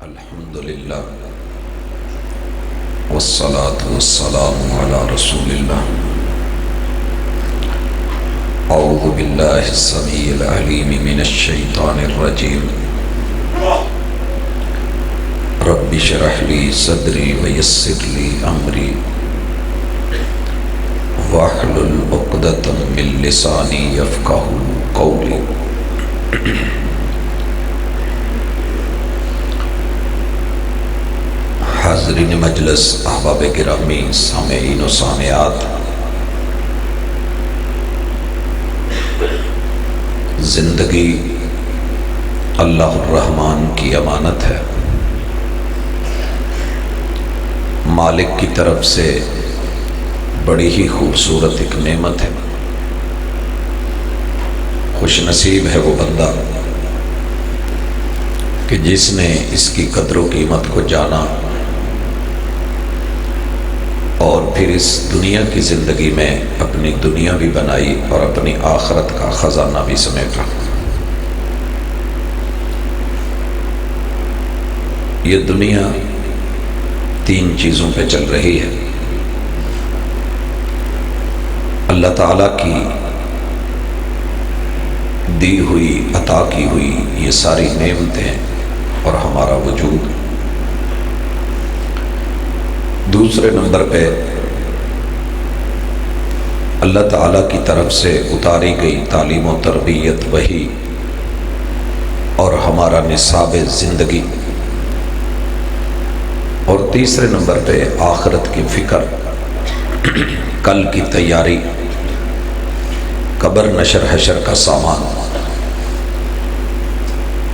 الحمدللہ والصلاة والسلام علی رسول اللہ اعوذ باللہ السمیع العلیم من الشیطان الرجیم رب اشرح لی صدری ویسر لی امری واحلل عقدۃ من لسانی یفقہوا قولی۔ حاضرین مجلس، احباب گرامی، سامعین و سامعات، زندگی اللہ الرحمن کی امانت ہے، مالک کی طرف سے بڑی ہی خوبصورت ایک نعمت ہے۔ خوش نصیب ہے وہ بندہ کہ جس نے اس کی قدر و قیمت کو جانا اور پھر اس دنیا کی زندگی میں اپنی دنیا بھی بنائی اور اپنی آخرت کا خزانہ بھی سمیٹا۔ یہ دنیا تین چیزوں پہ چل رہی ہے، اللہ تعالیٰ کی دی ہوئی، عطا کی ہوئی یہ ساری نعمتیں اور ہمارا وجود۔ دوسرے نمبر پہ اللہ تعالیٰ کی طرف سے اتاری گئی تعلیم و تربیت، وحی اور ہمارا نصاب زندگی۔ اور تیسرے نمبر پہ آخرت کی فکر، کل کی تیاری، قبر نشر حشر کا سامان۔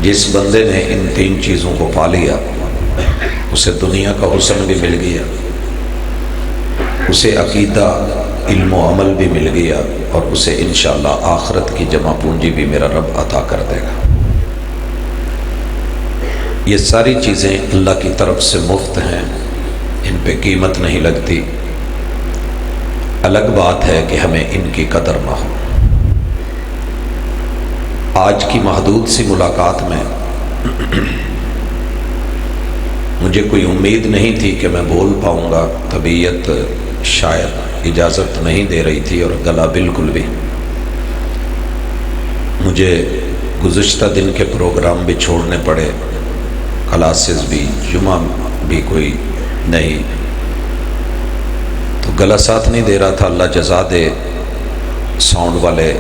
جس بندے نے ان تین چیزوں کو پا لیا اسے دنیا کا حسن بھی مل گیا، اسے عقیدہ، علم و عمل بھی مل گیا، اور اسے انشاءاللہ آخرت کی جمع پونجی بھی میرا رب عطا کر دے گا۔ یہ ساری چیزیں اللہ کی طرف سے مفت ہیں، ان پہ قیمت نہیں لگتی۔ الگ بات ہے کہ ہمیں ان کی قدر نہ ہو۔ آج کی محدود سی ملاقات میں مجھے کوئی امید نہیں تھی کہ میں بول پاؤں گا، طبیعت شاید اجازت نہیں دے رہی تھی اور گلا بالکل بھی۔ مجھے گزشتہ دن کے پروگرام بھی چھوڑنے پڑے، کلاسز بھی، جمعہ بھی کوئی نہیں، تو گلا ساتھ نہیں دے رہا تھا۔ اللہ جزا دے، ساؤنڈ والے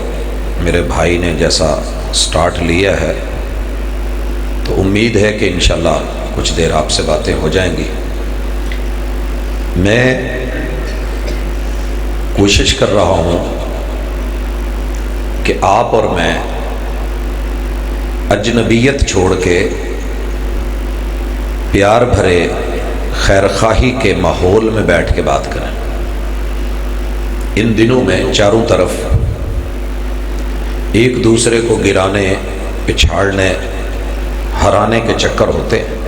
میرے بھائی نے جیسا سٹارٹ لیا ہے تو امید ہے کہ انشاءاللہ کچھ دیر آپ سے باتیں ہو جائیں گی۔ میں کوشش کر رہا ہوں کہ آپ اور میں اجنبیت چھوڑ کے پیار بھرے خیر خواہی کے ماحول میں بیٹھ کے بات کریں۔ ان دنوں میں چاروں طرف ایک دوسرے کو گرانے، پچھاڑنے، ہرانے کے چکر ہوتے ہیں۔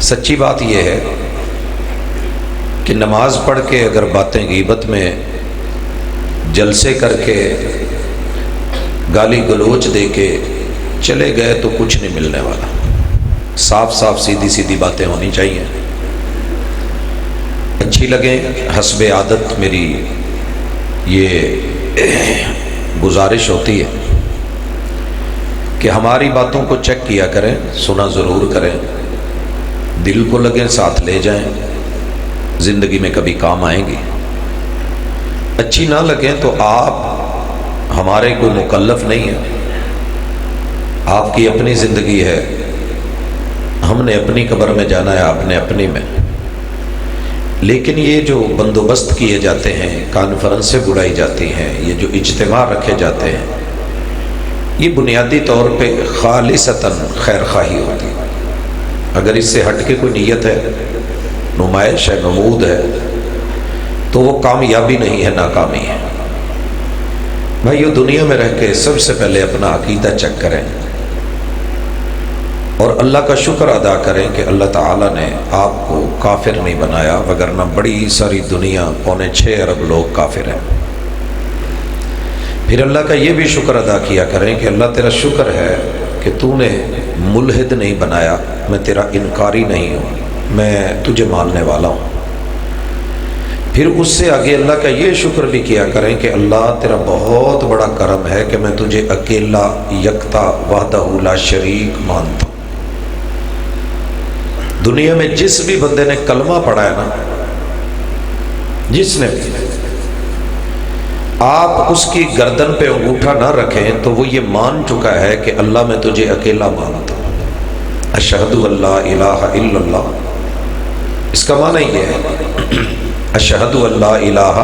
سچی بات یہ ہے کہ نماز پڑھ کے اگر باتیں غیبت میں، جلسے کر کے، گالی گلوچ دے کے چلے گئے تو کچھ نہیں ملنے والا۔ صاف صاف سیدھی سیدھی باتیں ہونی چاہیے۔ اچھی لگیں، حسب عادت میری یہ گزارش ہوتی ہے کہ ہماری باتوں کو چیک کیا کریں، سنا ضرور کریں، دل کو لگیں، ساتھ لے جائیں، زندگی میں کبھی کام آئیں گی۔ اچھی نہ لگیں تو آپ ہمارے کوئی مکلف نہیں ہیں، آپ کی اپنی زندگی ہے، ہم نے اپنی قبر میں جانا ہے، آپ نے اپنی میں۔ لیکن یہ جو بندوبست کیے جاتے ہیں، کانفرنسیں بڑھائی جاتی ہیں، یہ جو اجتماع رکھے جاتے ہیں، یہ بنیادی طور پہ خالصتاً خیر خواہی ہوتی ہے۔ اگر اس سے ہٹ کے کوئی نیت ہے، نمائش ہے، نمود ہے، تو وہ کامیابی نہیں ہے، ناکامی ہے۔ بھائیو، دنیا میں رہ کے سب سے پہلے اپنا عقیدہ چیک کریں اور اللہ کا شکر ادا کریں کہ اللہ تعالیٰ نے آپ کو کافر نہیں بنایا، وگرنہ بڑی ساری دنیا، 6.25 ارب لوگ کافر ہیں۔ پھر اللہ کا یہ بھی شکر ادا کیا کریں کہ اللہ تیرا شکر ہے کہ تو نے ملحد نہیں بنایا، میں تیرا انکاری نہیں ہوں، میں تجھے ماننے والا ہوں۔ پھر اس سے آگے اللہ کا یہ شکر بھی کیا کریں کہ اللہ تیرا بہت بڑا کرم ہے کہ میں تجھے اکیلا یکتا وحدہ لا شریک مانتا ہوں۔ دنیا میں جس بھی بندے نے کلمہ پڑھا ہے نا، جس نے بھی، آپ اس کی گردن پہ انگوٹھا نہ رکھیں تو وہ یہ مان چکا ہے کہ اللہ میں تجھے اکیلا مانتا ہوں۔ اشہد ان لا الہ الا اللہ، اس کا معنی یہ ہے اشہد ان لا الہ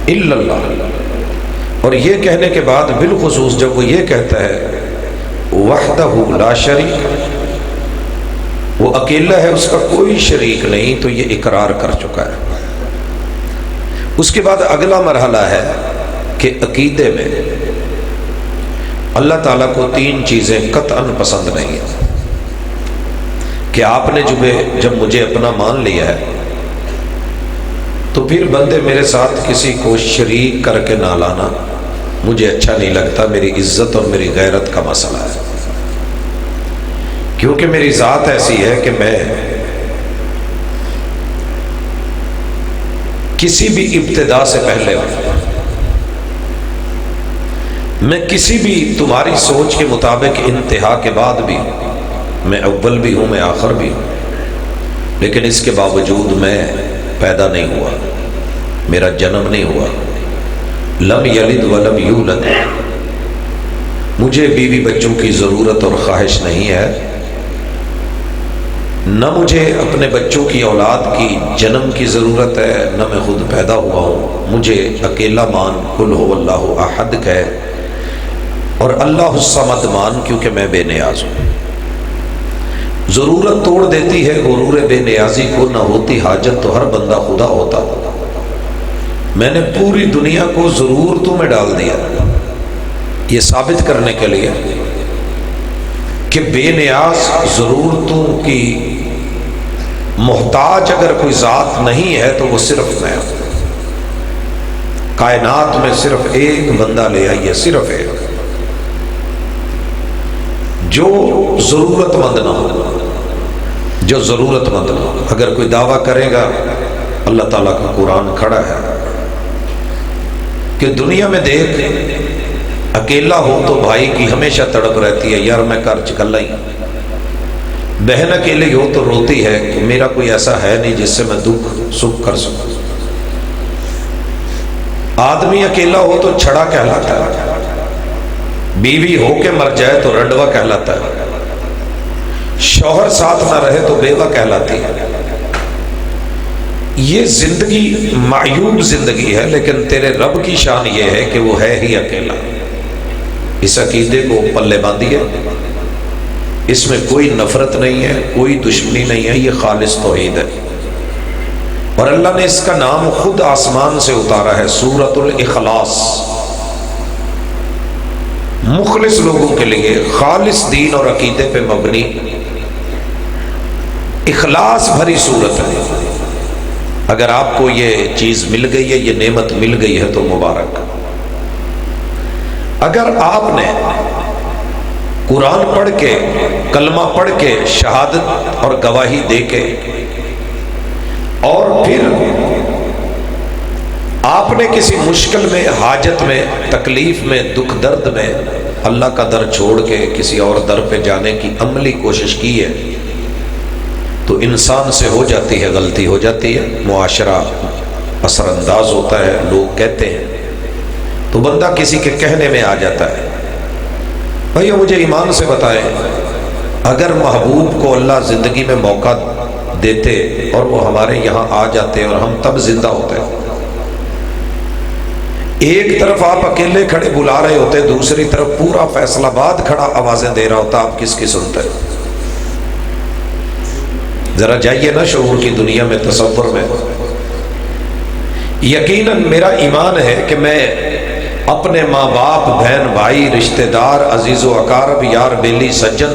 الا اللہ۔ اور یہ کہنے کے بعد بالخصوص جب وہ یہ کہتا ہے وحدہ لا شریک، وہ اکیلا ہے، اس کا کوئی شریک نہیں، تو یہ اقرار کر چکا ہے۔ اس کے بعد اگلا مرحلہ ہے کہ عقیدے میں اللہ تعالیٰ کو تین چیزیں قطعاً پسند نہیں ہیں کہ آپ نے جب مجھے اپنا مان لیا ہے تو پھر بندے میرے ساتھ کسی کو شریک کر کے نہ لانا مجھے اچھا نہیں لگتا، میری عزت اور میری غیرت کا مسئلہ ہے، کیونکہ میری ذات ایسی ہے کہ میں کسی بھی ابتدا سے پہلے ہوں، میں کسی بھی تمہاری سوچ کے مطابق انتہا کے بعد بھی ہوں، میں اول بھی ہوں، میں آخر بھی ہوں، لیکن اس کے باوجود میں پیدا نہیں ہوا، میرا جنم نہیں ہوا، لم یلد ولم یولد، مجھے بیوی بچوں کی ضرورت اور خواہش نہیں ہے، نہ مجھے اپنے بچوں کی اولاد کی جنم کی ضرورت ہے، نہ میں خود پیدا ہوا ہوں، مجھے اکیلا مان قل هو اللہ احد ہے اور اللہ الصمد مان، کیونکہ میں بے نیاز ہوں۔ ضرورت توڑ دیتی ہے غرور بے نیازی کو، نہ ہوتی حاجت تو ہر بندہ خدا ہوتا، میں نے پوری دنیا کو ضرورتوں میں ڈال دیا یہ ثابت کرنے کے لیے کہ بے نیاز، ضرورتوں کی محتاج اگر کوئی ذات نہیں ہے تو وہ صرف میں ہوں۔ کائنات میں صرف ایک بندہ لے آئیے، صرف ایک، جو ضرورت مند نہ ہو، جو ضرورت مند نہ ہو۔ اگر کوئی دعویٰ کرے گا، اللہ تعالیٰ کا قرآن کھڑا ہے کہ دنیا میں دیکھ اکیلا ہو تو بھائی کی ہمیشہ تڑپ رہتی ہے، یار میں کر چکلا ہی، بہن اکیلی ہو تو روتی ہے کہ میرا کوئی ایسا ہے نہیں جس سے میں دکھ سکھ کر سکوں، آدمی اکیلا ہو تو چھڑا کہلاتا ہے، بیوی ہو کے مر جائے تو رنڈوا کہلاتا ہے، شوہر ساتھ نہ رہے تو بیوہ کہلاتی ہے۔ یہ زندگی معیوب زندگی ہے، لیکن تیرے رب کی شان یہ ہے کہ وہ ہے ہی اکیلا۔ اس عقیدے کو پلے باندھیے، اس میں کوئی نفرت نہیں ہے، کوئی دشمنی نہیں ہے، یہ خالص توحید ہے۔ اور اللہ نے اس کا نام خود آسمان سے اتارا ہے، سورۃ الاخلاص، مخلص لوگوں کے لیے، خالص دین اور عقیدے پہ مبنی اخلاص بھری صورت ہے۔ اگر آپ کو یہ چیز مل گئی ہے، یہ نعمت مل گئی ہے تو مبارک۔ اگر آپ نے قرآن پڑھ کے، کلمہ پڑھ کے، شہادت اور گواہی دے کے، اور پھر آپ نے کسی مشکل میں، حاجت میں، تکلیف میں، دکھ درد میں اللہ کا در چھوڑ کے کسی اور در پہ جانے کی عملی کوشش کی ہے تو انسان سے ہو جاتی ہے غلطی، ہو جاتی ہے، معاشرہ اثر انداز ہوتا ہے، لوگ کہتے ہیں تو بندہ کسی کے کہنے میں آ جاتا ہے۔ بھائیو مجھے ایمان سے بتائیں، اگر محبوب کو اللہ زندگی میں موقع دیتے اور وہ ہمارے یہاں آ جاتے اور ہم تب زندہ ہوتے، ایک طرف آپ اکیلے کھڑے بلا رہے ہوتے، دوسری طرف پورا فیصل آباد کھڑا آوازیں دے رہا ہوتا، آپ کس کی سنتے؟ ذرا جائیے نا شعور کی دنیا میں، تصور میں۔ یقیناً میرا ایمان ہے کہ میں اپنے ماں باپ، بہن بھائی، رشتہ دار، عزیز و اقارب، یار بیلی سجن،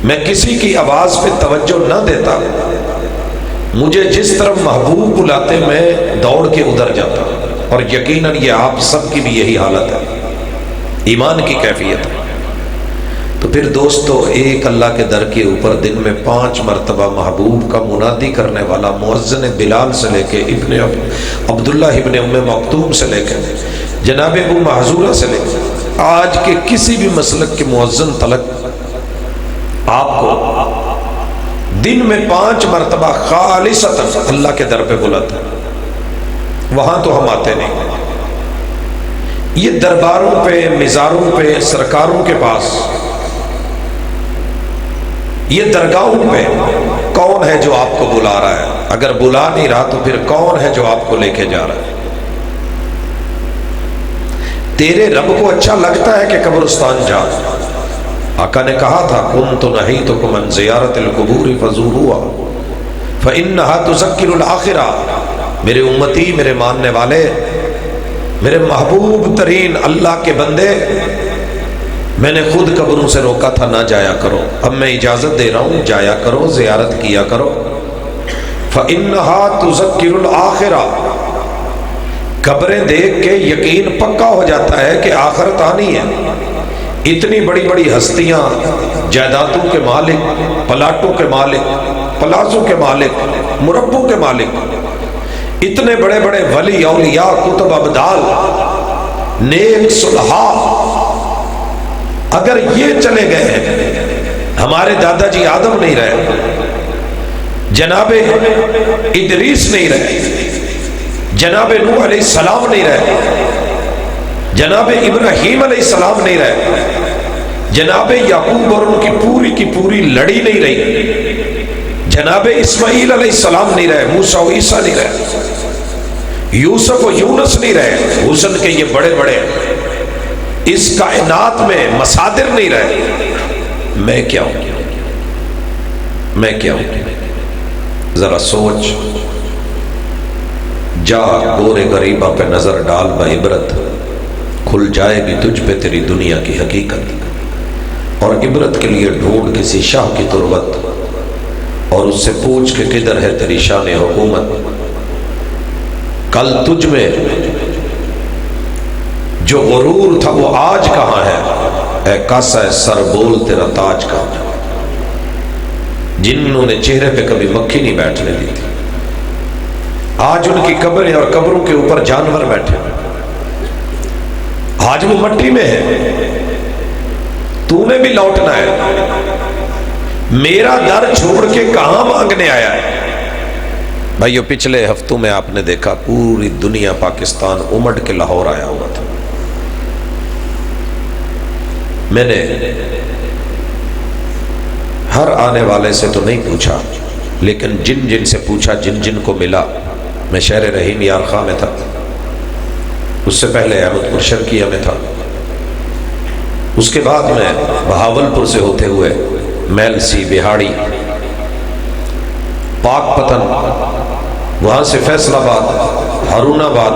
میں کسی کی آواز پہ توجہ نہ دیتا، مجھے جس طرف محبوب بلاتے میں دوڑ کے ادھر جاتا، اور یقیناً یہ آپ سب کی بھی یہی حالت ہے، ایمان کی کیفیت ہے۔ تو پھر دوستو ایک اللہ کے در کے اوپر دن میں 5 مرتبہ محبوب کا منادی کرنے والا مؤذن بلال سے لے کے ابن عبداللہ ابن ام مکتوم سے لے کے جناب ابو محذورہ سے لے کے آج کے کسی بھی مسلک کے مؤذن تلک آپ کو دن میں 5 مرتبہ خالصتاً اللہ کے در پہ بلاتا ہے، وہاں تو ہم آتے نہیں۔ یہ درباروں پہ، مزاروں پہ، سرکاروں کے پاس، یہ درگاہوں پہ کون ہے جو آپ کو بلا رہا ہے؟ اگر بلا نہیں رہا تو پھر کون ہے جو آپ کو لے کے جا رہا ہے؟ تیرے رب کو اچھا لگتا ہے کہ قبرستان جا؟ آقا نے کہا تھا کنت نہیتکم عن زیارت القبور فزوروها فانها تذکر الآخرہ۔ میرے امتی، میرے ماننے والے، میرے محبوب ترین اللہ کے بندے، میں نے خود قبروں سے روکا تھا نہ جایا کرو، اب میں اجازت دے رہا ہوں جایا کرو، زیارت کیا کرو۔ فإنها تذکر الآخرہ، قبریں دیکھ کے یقین پکا ہو جاتا ہے کہ آخرت آنی ہے۔ اتنی بڑی بڑی ہستیاں، جائیدادوں کے مالک، پلاٹوں کے مالک، پلازوں کے مالک، مربوں کے مالک، اتنے بڑے بڑے ولی، اولیاء، کتب، ابدال، نیک، صلحاء، اگر یہ چلے گئے ہیں، ہمارے دادا جی آدم نہیں رہے، جناب ادریس نہیں رہے، جناب نوح علیہ السلام نہیں رہے، جناب ابراہیم علیہ السلام نہیں رہے، جناب یعقوب اور ان کی پوری لڑی نہیں رہی، جناب اسماعیل علیہ السلام نہیں رہے، موسیٰ و عیسیٰ نہیں رہے، یوسف و یونس نہیں رہے، حسن کے یہ بڑے بڑے اس کائنات میں مصادر نہیں رہے، میں کیا ہوں؟ میں کیا ہوں؟ ذرا سوچ، جا گورے غریبہ پہ نظر ڈال بعبرت، کھل جائے گی تجھ پہ تیری دنیا کی حقیقت، اور عبرت کے لیے ڈھونڈ کسی شاہ کی تربت، اور اس سے پوچھ کے کدھر ہے تیری شان حکومت۔ کل تجھ میں جو غرور تھا وہ آج کہاں ہے؟ اے کاسا سر بول تیرا تاج کہاں ہے؟ جنہوں نے چہرے پہ کبھی مکھی نہیں بیٹھنے دی تھی، آج ان کی قبریں اور قبروں کے اوپر جانور بیٹھے، آج وہ مٹی میں ہے، تو نے بھی لوٹنا ہے۔ میرا در چھوڑ کے کہاں مانگنے آیا ہے؟ بھائیو، پچھلے ہفتوں میں آپ نے دیکھا پوری دنیا پاکستان امڑ کے لاہور آیا ہوا تھا۔ میں نے ہر آنے والے سے تو نہیں پوچھا، لیکن جن جن سے پوچھا، جن جن کو ملا، میں شہر رحیم یار خواہ میں تھا، اس سے پہلے احمد پور شرقیہ میں تھا، اس کے بعد میں بہاولپور سے ہوتے ہوئے میلسی، بہاڑی، پاک پتن، وہاں سے فیصل آباد، ہارون آباد،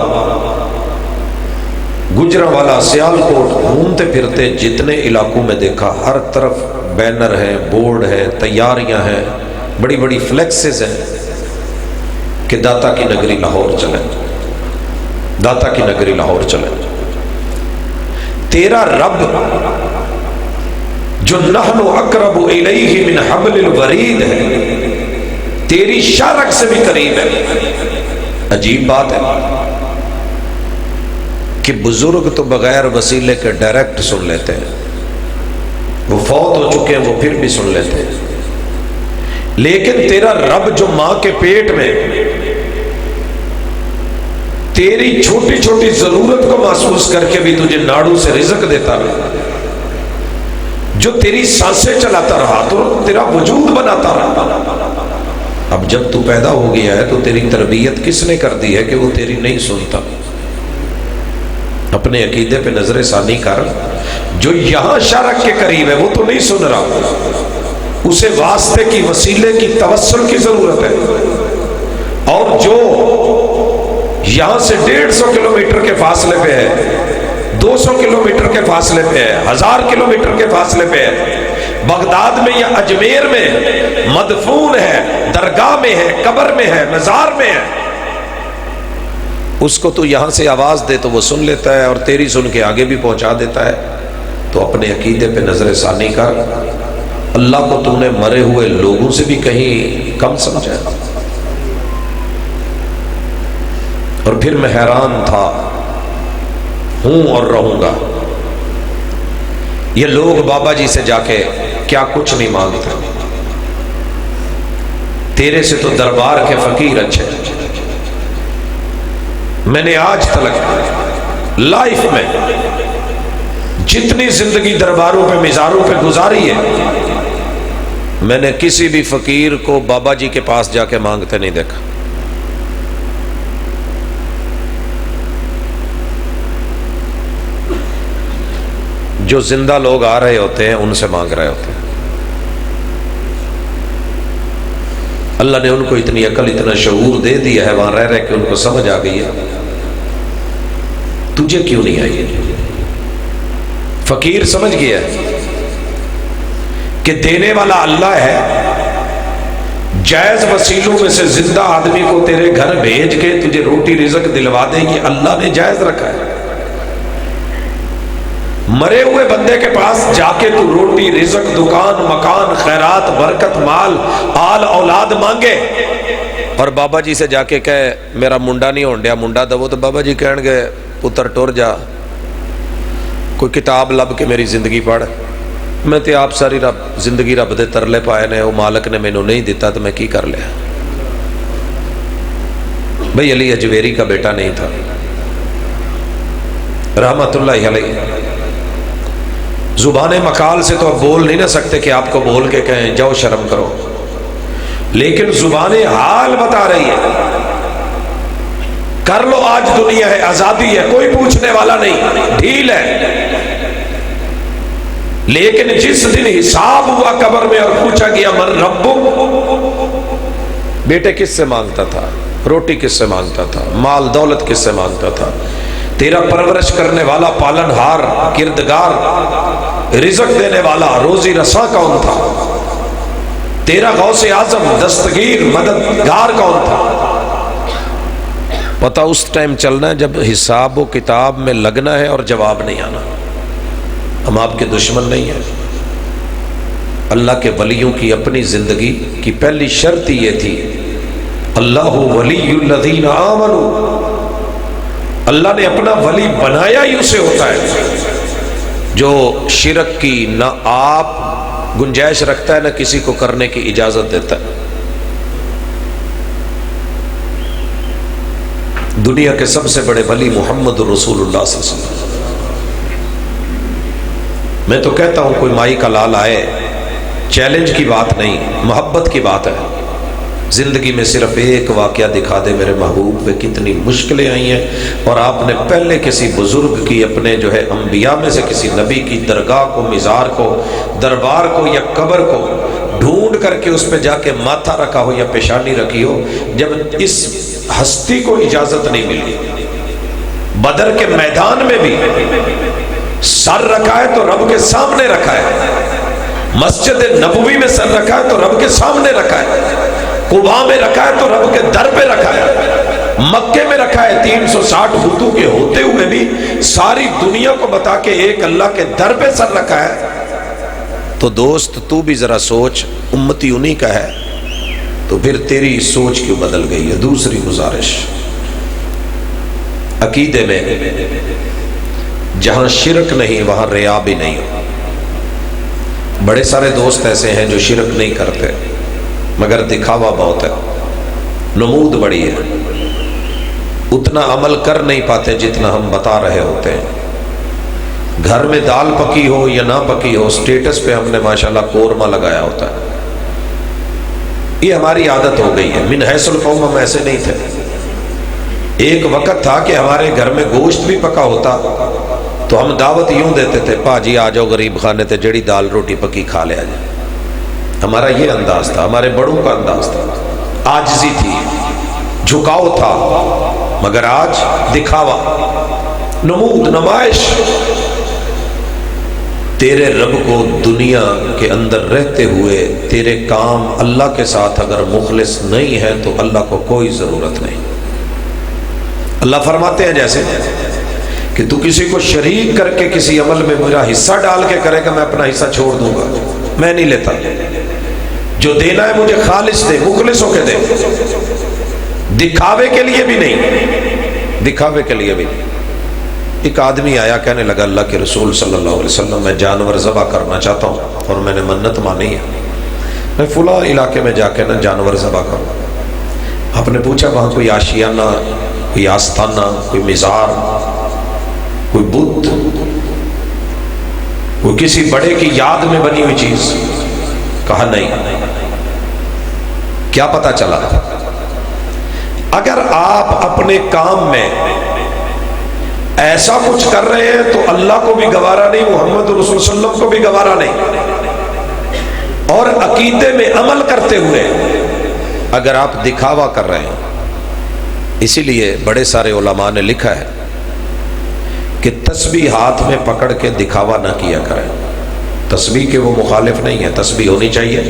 گجرانوالہ، سیالکوٹ، گھومتے پھرتے جتنے علاقوں میں دیکھا، ہر طرف بینر ہیں، بورڈ ہے، تیاریاں ہیں، بڑی بڑی فلیکسز ہیں کہ داتا کی نگری لاہور چلیں، داتا کی نگری لاہور چلیں۔ تیرا رب جو نحن اقرب الیہ من حبل الورید ہے، تیری شارک سے بھی قریب ہے۔ عجیب بات ہے کہ بزرگ تو بغیر وسیلے کے ڈائریکٹ سن لیتے ہیں، وہ فوت ہو چکے ہیں وہ پھر بھی سن لیتے ہیں، لیکن تیرا رب جو ماں کے پیٹ میں تیری چھوٹی چھوٹی ضرورت کو محسوس کر کے بھی تجھے ناڑو سے رزق دیتا رہا، جو تیری سانسیں چلاتا رہا، تو تیرا وجود بناتا رہا، اب جب تو پیدا ہو گیا ہے تو تیری تربیت کس نے کر دی ہے کہ وہ تیری نہیں سنتا؟ اپنے عقیدے پہ نظر ثانی کر، جو یہاں شارک کے قریب ہے وہ تو نہیں سن رہا، اسے واسطے کی، وسیلے کی، توسل کی ضرورت ہے، اور جو یہاں سے 150 کلومیٹر کے فاصلے پہ ہے، 200 کلومیٹر کے فاصلے پہ ہے، 1000 کلومیٹر کے فاصلے پہ ہے، بغداد میں یا اجمیر میں مدفون ہے، درگاہ میں ہے، قبر میں ہے، مزار میں ہے، اس کو تو یہاں سے آواز دے تو وہ سن لیتا ہے اور تیری سن کے آگے بھی پہنچا دیتا ہے۔ تو اپنے عقیدے پہ نظر ثانی کر، اللہ کو تم نے مرے ہوئے لوگوں سے بھی کہیں کم سمجھا؟ اور پھر میں حیران تھا، ہوں اور رہوں گا، یہ لوگ بابا جی سے جا کے کیا کچھ نہیں مانگتے، تیرے سے تو دربار کے فقیر اچھے۔ میں نے آج تک لائف میں جتنی زندگی درباروں پہ مزاروں پہ گزاری ہے، میں نے کسی بھی فقیر کو بابا جی کے پاس جا کے مانگتے نہیں دیکھا۔ جو زندہ لوگ آ رہے ہوتے ہیں ان سے مانگ رہے ہوتے ہیں۔ اللہ نے ان کو اتنی عقل، اتنا شعور دے دیا ہے وہاں رہ رہ کے، ان کو سمجھ آ گئی ہے، تجھے کیوں نہیں آئی؟ فقیر سمجھ گیا کہ دینے والا اللہ ہے، جائز وسیلوں میں سے زندہ آدمی کو تیرے گھر بھیج کے تجھے روٹی رزق دلوا دے، یہ اللہ نے جائز رکھا ہے۔ مرے ہوئے بندے کے پاس جا کے تو روٹی رزق، دکان مکان، خیرات، برکت، مال، آل اولاد مانگے، اور بابا جی سے جا کے کہے میرا منڈا نہیں ہون ڈیا، منڈا دو، تو بابا جی کہن گے پتر ٹر جا، کوئی کتاب لب کے میری زندگی پڑھ، میں تے آپ ساری زندگی رب دے ترلے پائے نے، وہ مالک نے مینوں نہیں دیتا تو میں کی کر لیا۔ بھئی علی اجویری کا بیٹا نہیں تھا رحمت اللہ علیہ، زبان مقال سے تو اب بول نہیں نہ سکتے کہ آپ کو بول کے کہیں جاؤ شرم کرو، لیکن زبان حال بتا رہی ہے کر لو، آج دنیا ہے، آزادی ہے، کوئی پوچھنے والا نہیں، ڈھیل ہے، لیکن جس دن حساب ہوا قبر میں اور پوچھا گیا من ربک، بیٹے کس سے مانگتا تھا، روٹی کس سے مانگتا تھا، مال دولت کس سے مانگتا تھا، تیرا پرورش کرنے والا، پالن ہار، کردگار، رزق دینے والا، روزی رساں کون تھا، تیرا غوث اعظم، دستگیر، مددگار کون تھا؟ پتہ اس ٹائم چلنا ہے جب حساب و کتاب میں لگنا ہے اور جواب نہیں آنا۔ ہم آپ کے دشمن نہیں ہیں۔ اللہ کے ولیوں کی اپنی زندگی کی پہلی شرط یہ تھی، اللہ ولی الذین آمنوا، اللہ نے اپنا ولی بنایا ہی اسے ہوتا ہے جو شرک کی نہ آپ گنجائش رکھتا ہے نہ کسی کو کرنے کی اجازت دیتا ہے۔ دنیا کے سب سے بڑے ولی محمد رسول اللہ صلی اللہ علیہ وسلم۔ میں تو کہتا ہوں کوئی مائی کا لال آئے، چیلنج کی بات نہیں، محبت کی بات ہے، زندگی میں صرف ایک واقعہ دکھا دے میرے محبوب پہ کتنی مشکلیں آئی ہیں، اور آپ نے پہلے کسی بزرگ کی، اپنے جو ہے انبیاء میں سے کسی نبی کی درگاہ کو، مزار کو، دربار کو یا قبر کو ڈھونڈ کر کے اس پہ جا کے ماتھا رکھا ہو یا پیشانی رکھی ہو، جب اس ہستی کو اجازت نہیں ملی۔ بدر کے میدان میں بھی سر رکھا ہے تو رب کے سامنے رکھا ہے، مسجد نبوی میں سر رکھا ہے تو رب کے سامنے رکھا ہے، قباء میں رکھا ہے تو رب کے در پہ رکھا ہے، مکے میں رکھا ہے 360 بتوں کے ہوتے ہوئے بھی ساری دنیا کو بتا کے ایک اللہ کے در پہ سر رکھا ہے۔ تو دوست تو بھی ذرا سوچ، امتی انہی کا ہے تو پھر تیری سوچ کیوں بدل گئی ہے؟ دوسری گزارش، عقیدے میں جہاں شرک نہیں وہاں ریا بھی نہیں ہو۔ بڑے سارے دوست ایسے ہیں جو شرک نہیں کرتے مگر دکھاوا بہت ہے، نمود بڑی ہے، اتنا عمل کر نہیں پاتے جتنا ہم بتا رہے ہوتے ہیں۔ گھر میں دال پکی ہو یا نہ پکی ہو، سٹیٹس پہ ہم نے ماشاءاللہ قورمہ لگایا ہوتا ہے، یہ ہماری عادت ہو گئی ہے۔ من حیث القوم ہم ایسے نہیں تھے۔ ایک وقت تھا کہ ہمارے گھر میں گوشت بھی پکا ہوتا تو ہم دعوت یوں دیتے تھے، پا جی آ جاؤ غریب خانے تے جڑی دال روٹی پکی کھا لیا جائے۔ ہمارا یہ انداز تھا، ہمارے بڑوں کا انداز تھا، عاجزی تھی، جھکاؤ تھا، مگر آج دکھاوا، نمود، نمائش۔ تیرے رب کو دنیا کے اندر رہتے ہوئے تیرے کام اللہ کے ساتھ اگر مخلص نہیں ہے تو اللہ کو کوئی ضرورت نہیں۔ اللہ فرماتے ہیں جیسے کہ تو کسی کو شریک کر کے کسی عمل میں میرا حصہ ڈال کے کرے گا، میں اپنا حصہ چھوڑ دوں گا، میں نہیں لیتا۔ جو دینا ہے مجھے خالص دے، مخلص ہو کے دے، دکھاوے کے لیے بھی نہیں، دکھاوے کے لیے بھی نہیں۔ ایک آدمی آیا کہنے لگا اللہ کے رسول صلی اللہ علیہ وسلم میں جانور ذبح کرنا چاہتا ہوں اور میں نے منت مانی ہے، میں فلاں علاقے میں جا کے نا جانور ذبح کروں۔ آپ نے پوچھا وہاں کوئی آشیانہ، کوئی آستانہ، کوئی مزار، کوئی بت، کوئی کسی بڑے کی یاد میں بنی ہوئی چیز؟ کہا نہیں۔ کیا پتا چلا؟ اگر آپ اپنے کام میں ایسا کچھ کر رہے ہیں تو اللہ کو بھی گوارا نہیں، محمد رسول صلی اللہ علیہ وسلم کو بھی گوارا نہیں، اور عقیدے میں عمل کرتے ہوئے اگر آپ دکھاوا کر رہے ہیں۔ اسی لیے بڑے سارے علماء نے لکھا ہے کہ تسبیح ہاتھ میں پکڑ کے دکھاوا نہ کیا کریں۔ تسبیح کے وہ مخالف نہیں ہے، تسبیح ہونی چاہیے۔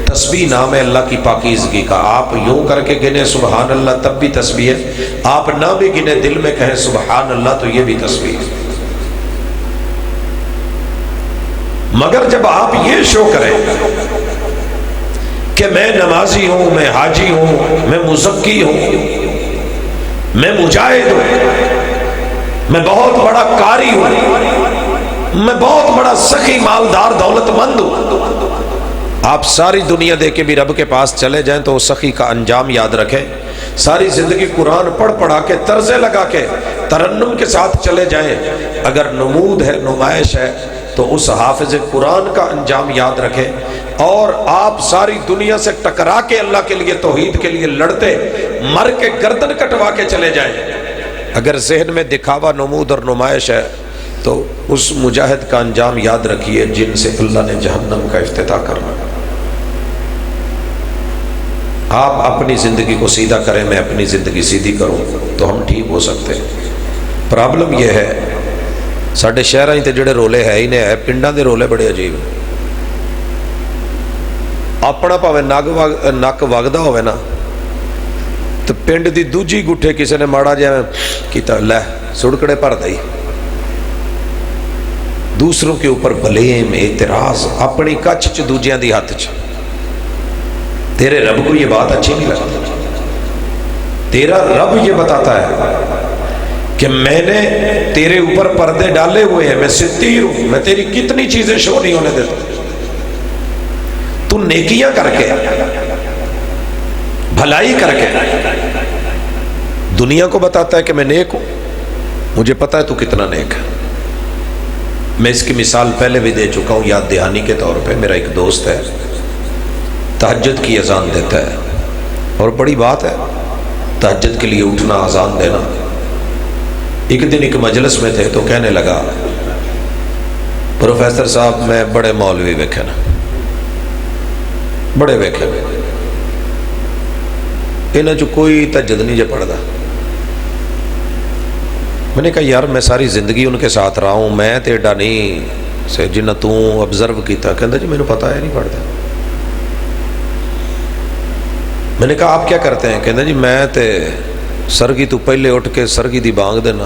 تسبیح نام ہے اللہ کی پاکیزگی کا۔ آپ یوں کر کے گنے سبحان اللہ تب بھی تسبیح ہے، آپ نہ بھی گنے دل میں کہیں سبحان اللہ تو یہ بھی تسبیح ہے۔ مگر جب آپ یہ شو کریں کہ میں نمازی ہوں، میں حاجی ہوں، میں مزکی ہوں، میں مجاہد ہوں، میں بہت بڑا قاری ہوں، میں بہت بڑا سخی مالدار دولت مند ہوں، آپ ساری دنیا دے کے بھی رب کے پاس چلے جائیں تو اس سخی کا انجام یاد رکھیں۔ ساری زندگی قرآن پڑھ پڑھا کے طرزے لگا کے ترنم کے ساتھ چلے جائیں، اگر نمود ہے، نمائش ہے، تو اس حافظ قرآن کا انجام یاد رکھیں۔ اور آپ ساری دنیا سے ٹکرا کے اللہ کے لیے، توحید کے لیے لڑتے، مر کے گردن کٹوا کے چلے جائیں۔ اگر ذہن میں دکھاوا، نمود اور نمائش ہے تو اس مجاہد کا انجام یاد رکھیے جن سے اللہ نے جہنم کا افتتاح کرنا۔ آپ اپنی زندگی کو سیدھا کریں، میں اپنی زندگی سیدھی کروں تو ہم ٹھیک ہو سکتے ہیں۔ پرابلم یہ ہے ساڈے شہراں تے جڑے رولے ہے ہی نے ہے، پنڈاں دے رولے بڑے عجیب۔ اپنا پاوے نک وگدا ہوئے نا تو پنڈ دی دوجی گٹھے کسی نے ماڑا جائے کیتا لے سڑکڑے پر دئی، دوسروں کے اوپر بلیم، اعتراض، اپنی کچھ چ دوجیاں دی ہاتھ چ۔ تیرے رب کو یہ بات اچھی نہیں لگتی۔ تیرا رب یہ بتاتا ہے کہ میں نے تیرے اوپر پردے ڈالے ہوئے ہیں، میں ستیر ہوں، میں تیری کتنی چیزیں شو نہیں ہونے دیتا۔ تو نیکیاں کر کے، بھلائی کر کے دنیا کو بتاتا ہے کہ میں نیک ہوں، مجھے پتا ہے تو کتنا نیک ہے۔ میں اس کی مثال پہلے بھی دے چکا ہوں یاد دہانی کے طور پہ۔ میرا ایک دوست ہے، تہجد کی اذان دیتا ہے، اور بڑی بات ہے تہجد کے لیے اٹھنا، اذان دینا۔ ایک دن ایک مجلس میں تھے تو کہنے لگا پروفیسر صاحب میں بڑے مولوی ویکھے نا، بڑے ویکھے، انہاں چ کوئی تہجد نہیں جے پڑھدا۔ میں نے کہا یار میں ساری زندگی ان کے ساتھ رہا ہوں، میں تے ایڈا نہیں سے جنہ تو آبزرو کیتا۔ کہندا جی مینوں پتا ہے نہیں پڑھدا۔ میں نے کہا آپ کیا کرتے ہیں؟ کہندا جی میں تے سرگی تو پہلے اٹھ کے سرگی دی بانگ دینا۔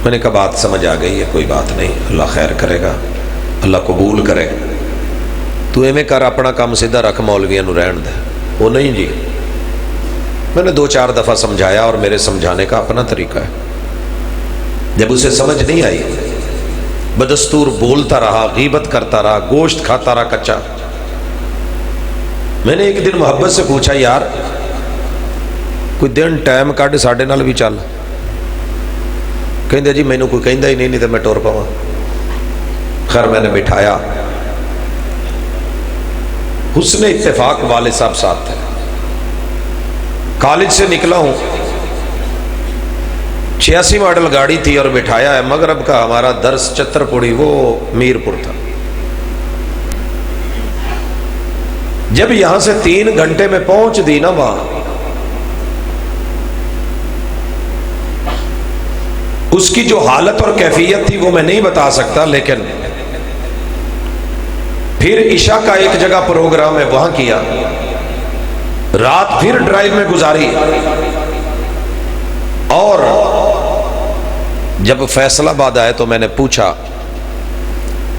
میں نے کہا بات سمجھ آ گئی ہے، کوئی بات نہیں، اللہ خیر کرے گا، اللہ قبول کرے گا، تو ایویں کر اپنا کام سیدھا رکھ، مولویاں نو رہن دے۔ وہ نہیں جی، میں نے 2-4 دفعہ سمجھایا اور میرے سمجھانے کا اپنا طریقہ ہے۔ جب اسے سمجھ نہیں آئی بدستور بولتا رہا، غیبت کرتا رہا، گوشت کھاتا رہا کچا۔ میں نے ایک دن محبت سے پوچھا یار کوئی دن ٹائم کڈ ساڈے نال بھی چل۔ کہندے جی مینوں کوئی کہندا ہی نہیں تو میں ٹر پاواں۔ خیر میں نے بٹھایا، حسن اتفاق والد صاحب ساتھ تھے، کالج سے نکلا ہوں، 86 ماڈل گاڑی تھی اور بٹھایا ہے۔ مغرب کا ہمارا درس چتر پوڑی، وہ میر پور تھا۔ جب یہاں سے 3 گھنٹے میں پہنچ دی نا وہاں، اس کی جو حالت اور کیفیت تھی وہ میں نہیں بتا سکتا، لیکن پھر عشاء کا ایک جگہ پروگرام ہے وہاں کیا، رات پھر ڈرائیو میں گزاری، اور جب فیصلہ آباد آئے تو میں نے پوچھا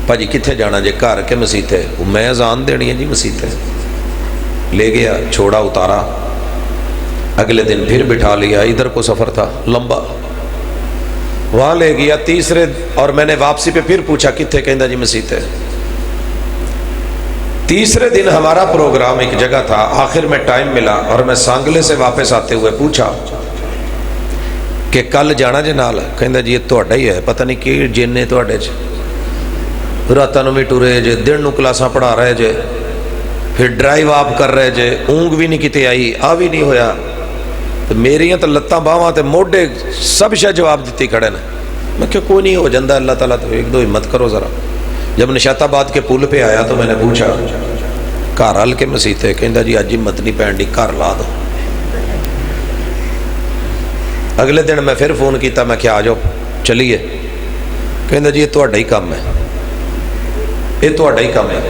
پاجی کتنے جانا جے گھر کے مسیتے؟ میں اذان دینی ہے جی مسیتے. لے گیا، چھوڑا، اتارا، اگلے دن پھر بٹھا لیا. ادھر کو سفر تھا لمبا، وہاں لے گیا. تیسرے اور میں نے واپسی پہ پھر پوچھا کتنے؟ کہندا جی مسیتے. تیسرے دن ہمارا پروگرام ایک جگہ تھا. آخر میں ٹائم ملا اور میں سانگلے سے واپس آتے ہوئے پوچھا کہ کل جانا جے نال؟ کہندا جی یہ تہاڈا ہی ہے، پتہ نہیں کہ جن نے تہاڈے چ راتاں نوں بھی ٹرے جے، دن نوں کلاساں پڑھا رہے جے، پھر ڈرائیو آپ کر رہے جے، اونگ بھی نہیں کتے آئی، آ بھی نہیں ہویا. میریاں تو لتاں باواں تے موڈے سب شے جواب دیتی کھڑے نے. میں کہ کوئی نہیں، ہو جاندہ اللہ تعالیٰ، تو ایک دو ہمت کرو ذرا. جب نشاط آباد کے پل پہ آیا تو میں نے پوچھا گھر ہل کے مسیتے؟ کہندا جی اج ہمت نہیں پین ڈی، گھر لا دو. اگلے دن میں پھر فون کیتا، میں کیا آ جاؤ چلیے. کہندا جی یہ تہاڈا ہی کام ہے، یہ تہاڈا ہی کام ہے.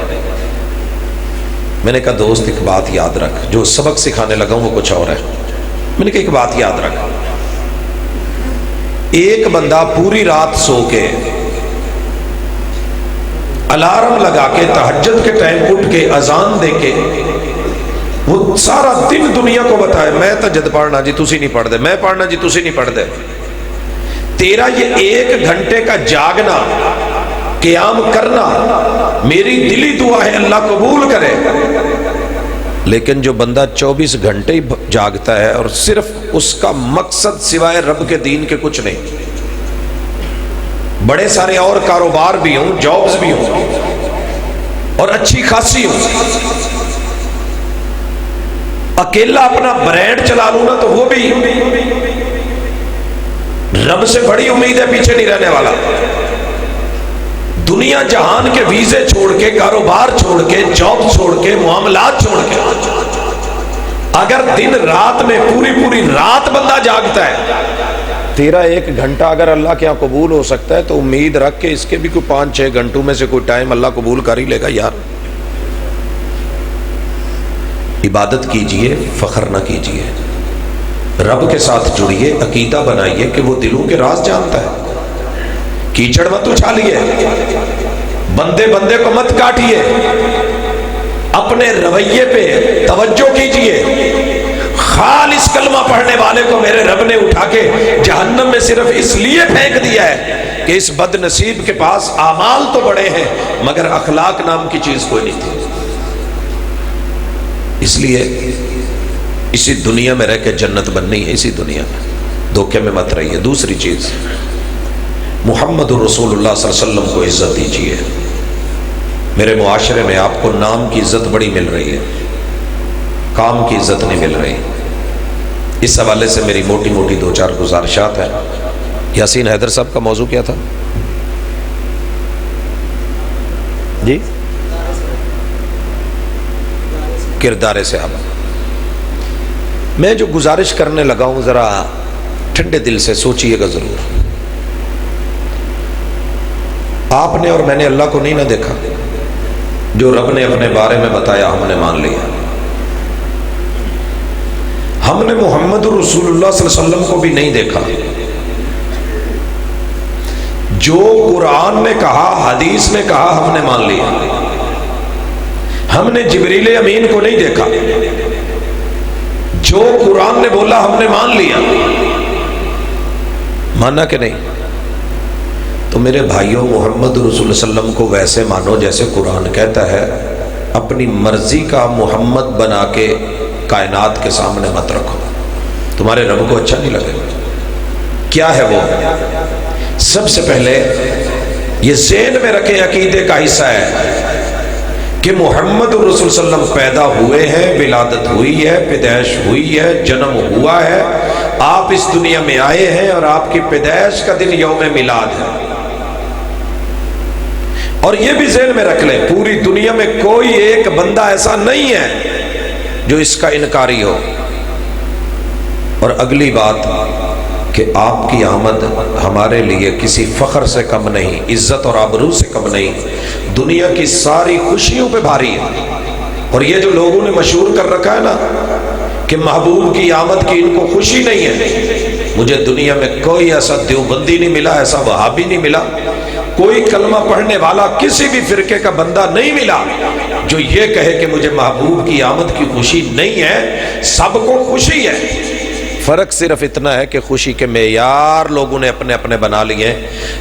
میں نے کہا دوست ایک بات یاد رکھ، جو سبق سکھانے لگا ہوں وہ کچھ اور ہے. میں نے کہا ایک بات یاد رکھ، ایک بندہ پوری رات سو کے الارم لگا کے تہجد کے ٹائم اٹھ کے اذان دے کے وہ سارا دن دنیا کو بتائے میں تہجد پڑھنا جی تسی نہیں پڑھ دے، میں پڑھنا جی تسی نہیں پڑھ دے. تیرا یہ 1 گھنٹے کا جاگنا، قیام کرنا میری دلی دعا ہے اللہ قبول کرے. لیکن جو بندہ 24 گھنٹے ہی جاگتا ہے اور صرف اس کا مقصد سوائے رب کے دین کے کچھ نہیں، بڑے سارے اور کاروبار بھی ہوں، جابز بھی ہوں اور اچھی خاصی ہوں، اکیلا اپنا برانڈ چلا لوں نا تو وہ بھی رب سے بڑی امید ہے پیچھے نہیں رہنے والا. دنیا جہان کے ویزے چھوڑ کے، کاروبار چھوڑ کے، جاب چھوڑ کے، معاملات چھوڑ کے اگر دن رات میں پوری رات بندہ جاگتا ہے، تیرا 1 گھنٹہ اگر اللہ کے ہاں قبول ہو سکتا ہے تو امید رکھ کے اس کے بھی کوئی 5-6 گھنٹوں میں سے کوئی ٹائم اللہ قبول کر ہی لے گا. یار عبادت کیجئے، فخر نہ کیجئے، رب کے ساتھ جڑیے، عقیدہ بنائیے کہ وہ دلوں کے راز جانتا ہے. کیچڑ مت اچھالیے، بندے کو مت کاٹیے، اپنے رویے پہ توجہ کیجئے. خالص کلمہ پڑھنے والے کو میرے رب نے اٹھا کے جہنم میں صرف اس لیے پھینک دیا ہے کہ اس بد نصیب کے پاس اعمال تو بڑے ہیں مگر اخلاق نام کی چیز کوئی نہیں تھی. اس لیے اسی دنیا میں رہ کے جنت بننی ہے، اسی دنیا میں دھوکے میں مت رہیے. دوسری چیز، محمد رسول اللہ صلی اللہ علیہ وسلم کو عزت دیجیے. میرے معاشرے میں آپ کو نام کی عزت بڑی مل رہی ہے، کام کی عزت نہیں مل رہی. اس حوالے سے میری موٹی 2-4 گزارشات ہیں. یاسین حیدر صاحب کا موضوع کیا تھا جی؟ کردار صحابہ. میں جو گزارش کرنے لگا ہوں ذرا ٹھنڈے دل سے سوچئے گا ضرور. آپ نے اور میں نے اللہ کو نہیں نہ دیکھا، جو رب نے اپنے بارے میں بتایا ہم نے مان لیا. ہم نے محمد رسول اللہ صلی اللہ علیہ وسلم کو بھی نہیں دیکھا. جو قرآن نے کہا، حدیث نے کہا، ہم نے مان لیا. ہم نے جبریل امین کو نہیں دیکھا، جو قرآن نے بولا ہم نے مان لیا. مانا کہ نہیں؟ تو میرے بھائیوں، محمد رسول اللہ صلی اللہ علیہ وسلم کو ویسے مانو جیسے قرآن کہتا ہے. اپنی مرضی کا محمد بنا کے کائنات کے سامنے مت رکھو، تمہارے رب کو اچھا نہیں لگے. کیا ہے وہ؟ سب سے پہلے یہ ذہن میں رکھیں، عقیدے کا حصہ ہے کہ محمد رسول صلی اللہ علیہ وسلم پیدا ہوئے ہیں، ولادت ہوئی ہے، پیدائش ہوئی ہے، جنم ہوا ہے، آپ اس دنیا میں آئے ہیں اور آپ کی پیدائش کا دن یوم میلاد ہے. اور یہ بھی ذہن میں رکھ لیں، پوری دنیا میں کوئی ایک بندہ ایسا نہیں ہے جو اس کا انکاری ہو. اور اگلی بات کہ آپ کی آمد ہمارے لیے کسی فخر سے کم نہیں، عزت اور آبرو سے کم نہیں، دنیا کی ساری خوشیوں پہ بھاری ہے. اور یہ جو لوگوں نے مشہور کر رکھا ہے نا کہ محبوب کی آمد کی ان کو خوشی نہیں ہے، مجھے دنیا میں کوئی ایسا دیوبندی نہیں ملا، ایسا وہابی نہیں ملا، کوئی کلمہ پڑھنے والا کسی بھی فرقے کا بندہ نہیں ملا جو یہ کہے کہ مجھے محبوب کی آمد کی خوشی نہیں ہے۔ سب کو خوشی ہے، فرق صرف اتنا ہے کہ خوشی کے معیار لوگوں نے اپنے اپنے بنا لیے،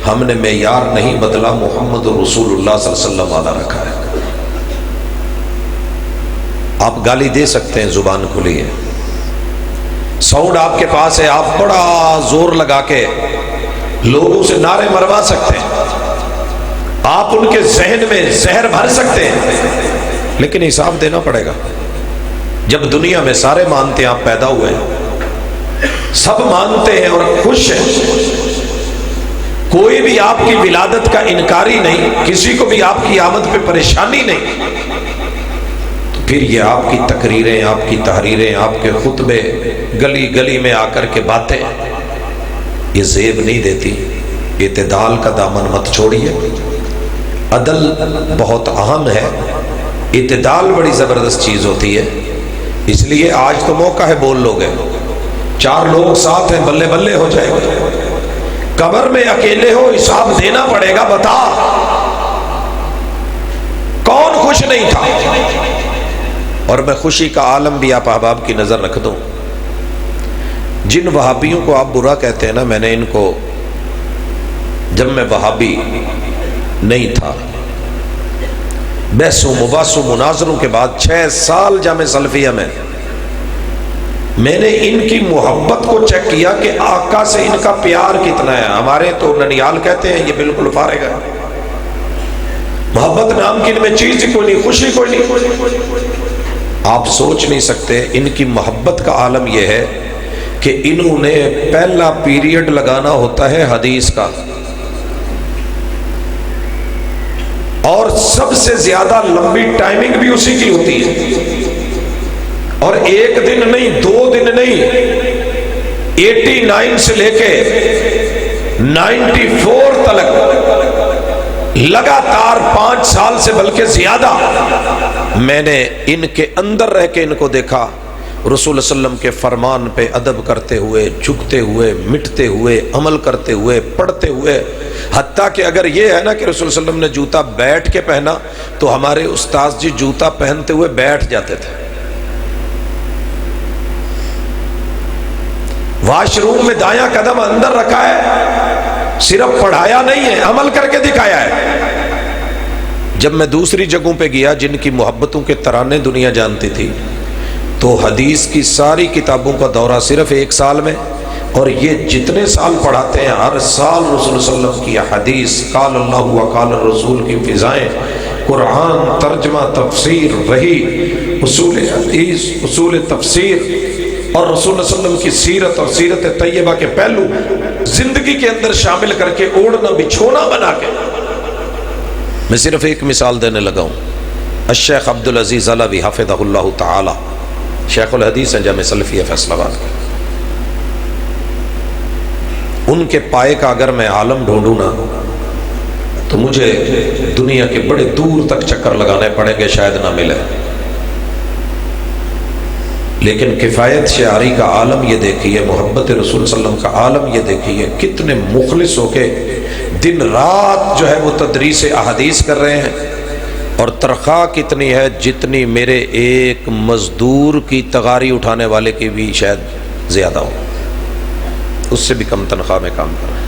ہم نے معیار نہیں بدلا، محمد رسول اللہ صلی اللہ علیہ وسلم وعدہ رکھا ہے۔ آپ گالی دے سکتے ہیں، زبان کھلی ہے، ساؤنڈ آپ کے پاس ہے، آپ بڑا زور لگا کے لوگوں سے نعرے مروا سکتے ہیں، آپ ان کے ذہن میں زہر بھر سکتے ہیں، لیکن حساب دینا پڑے گا۔ جب دنیا میں سارے مانتے ہیں آپ پیدا ہوئے ہیں، سب مانتے ہیں اور خوش ہیں، کوئی بھی آپ کی ولادت کا انکاری نہیں، کسی کو بھی آپ کی آمد پہ پریشانی نہیں، تو پھر یہ آپ کی تقریریں، آپ کی تحریریں، آپ کے خطبے، گلی گلی میں آ کر کے باتیں، یہ زیب نہیں دیتی۔ اعتدال کا دامن مت چھوڑیے، عدل بہت اہم ہے، اعتدال بڑی زبردست چیز ہوتی ہے۔ اس لیے آج تو موقع ہے، بول لو گے، 4 لوگ ساتھ ہیں، بلے بلے ہو جائے گا، قبر میں اکیلے ہو، حساب دینا پڑے گا، بتا کون خوش نہیں تھا۔ اور میں خوشی کا عالم بھی آپ احباب کی نظر رکھ دوں، جن وہابیوں کو آپ برا کہتے ہیں نا، میں نے ان کو، جب میں وہابی نہیں تھا، بحثوں مباحثوں مناظروں کے بعد 6 سال جامع سلفیہ میں نے ان کی محبت کو چیک کیا کہ آقا سے ان کا پیار کتنا ہے۔ ہمارے تو ننیال کہتے ہیں، یہ بالکل فارغ ہے، محبت نام کی ان میں چیز کوئی نہیں، خوشی کوئی نہیں۔ آپ سوچ نہیں سکتے ان کی محبت کا عالم یہ ہے کہ انہوں نے پہلا پیریڈ لگانا ہوتا ہے حدیث کا، اور سب سے زیادہ لمبی ٹائمنگ بھی اسی کی ہوتی ہے، اور 1 دن نہیں، 2 دن نہیں، 89 سے لے کے 94 تک لگاتار 5 سال سے بلکہ زیادہ میں نے ان کے اندر رہ کے ان کو دیکھا، رسول اللہ صلی اللہ علیہ وسلم کے فرمان پہ ادب کرتے ہوئے، جھکتے ہوئے، مٹتے ہوئے، عمل کرتے ہوئے، پڑھتے ہوئے، حتیٰ کہ اگر یہ ہے نا کہ رسول اللہ علیہ وسلم نے جوتا بیٹھ کے پہنا تو ہمارے استاذ جی جوتا پہنتے ہوئے بیٹھ جاتے تھے۔ واش روم میں دایاں قدم اندر رکھا ہے، صرف پڑھایا نہیں ہے، عمل کر کے دکھایا ہے۔ جب میں دوسری جگہوں پہ گیا جن کی محبتوں کے ترانے دنیا جانتی تھی، تو حدیث کی ساری کتابوں کا دورہ صرف 1 سال میں، اور یہ جتنے سال پڑھاتے ہیں ہر سال رسول اللہ صلی اللہ علیہ وسلم کی حدیث، قال اللہ و قال الرسول کی فضائیں، قرآن، ترجمہ، تفسیر، وحی، اصول حدیث، اصول تفسیر، اور رسول اللہ صلی اللہ علیہ وسلم کی سیرت اور سیرت طیبہ کے پہلو زندگی کے اندر شامل کر کے، اوڑھنا بچھونا بنا کے۔ میں صرف ایک مثال دینے لگا ہوں، الشیخ عبدالعزیز علوی حفظہ اللہ تعالی، شیخ الحدیث ہیں جامع سلفیہ فیصل آباد کے، ان کے پائے کا اگر میں عالم ڈھونڈوں نا تو مجھے دنیا کے بڑے دور تک چکر لگانے پڑیں گے، شاید نہ ملے، لیکن کفایت شعاری کا عالم یہ دیکھیے، محبت رسول صلی اللہ علیہ وسلم کا عالم یہ دیکھیے، کتنے مخلص ہو کے دن رات جو ہے وہ تدریس احادیث کر رہے ہیں، اور تنخواہ کتنی ہے جتنی میرے ایک مزدور کی تغاری اٹھانے والے کی بھی شاید زیادہ ہو، اس سے بھی کم تنخواہ میں کام کر رہے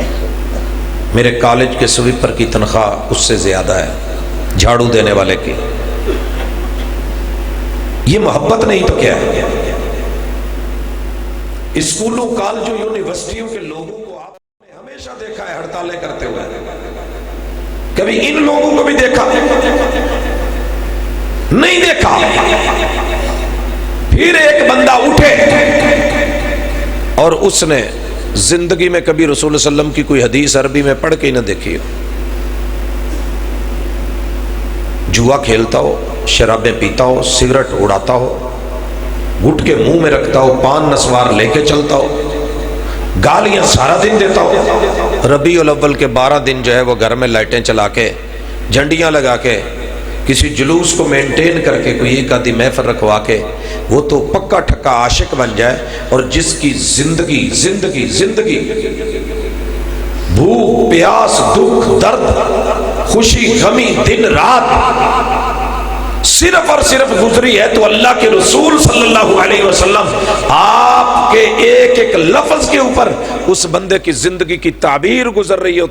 ہیں۔ میرے کالج کے سویپر کی تنخواہ اس سے زیادہ ہے، جھاڑو دینے والے کی۔ یہ محبت نہیں تو کیا ہے؟ اسکولوں، کالجوں، یونیورسٹیوں کے لوگوں کو آپ نے ہمیشہ دیکھا ہے ہڑتالیں کرتے ہوئے، کبھی ان لوگوں کو بھی دیکھا نہیں؟ دیکھا۔ پھر ایک بندہ اٹھے اور اس نے زندگی میں کبھی رسول اللہ صلی اللہ علیہ وسلم کی کوئی حدیث عربی میں پڑھ کے ہی نہ دیکھی ہو، جوا کھیلتا ہو، شرابیں پیتا ہو، سگریٹ اڑاتا ہو، گٹکے منہ میں رکھتا ہو، پان نسوار لے کے چلتا ہو، گالیاں سارا دن دیتا ہو، ربیع الاول کے 12 دن جو ہے وہ گھر میں لائٹیں چلا کے، جھنڈیاں لگا کے کسی جلوس کو مینٹین کر کے کوئی ایک آدھی محفل رکھوا کے وہ تو پکا ٹھکا عاشق بن جائے، اور جس کی زندگی زندگی زندگی بھوک پیاس دکھ درد خوشی غمی دن رات صرف اور صرف گزری ہے، تو اللہ کے رسول صلی اللہ علیہ وسلم آپ کے ایک ایک لفظ کے اوپر اس بندے کی زندگی کی تعبیر گزر رہی ہو،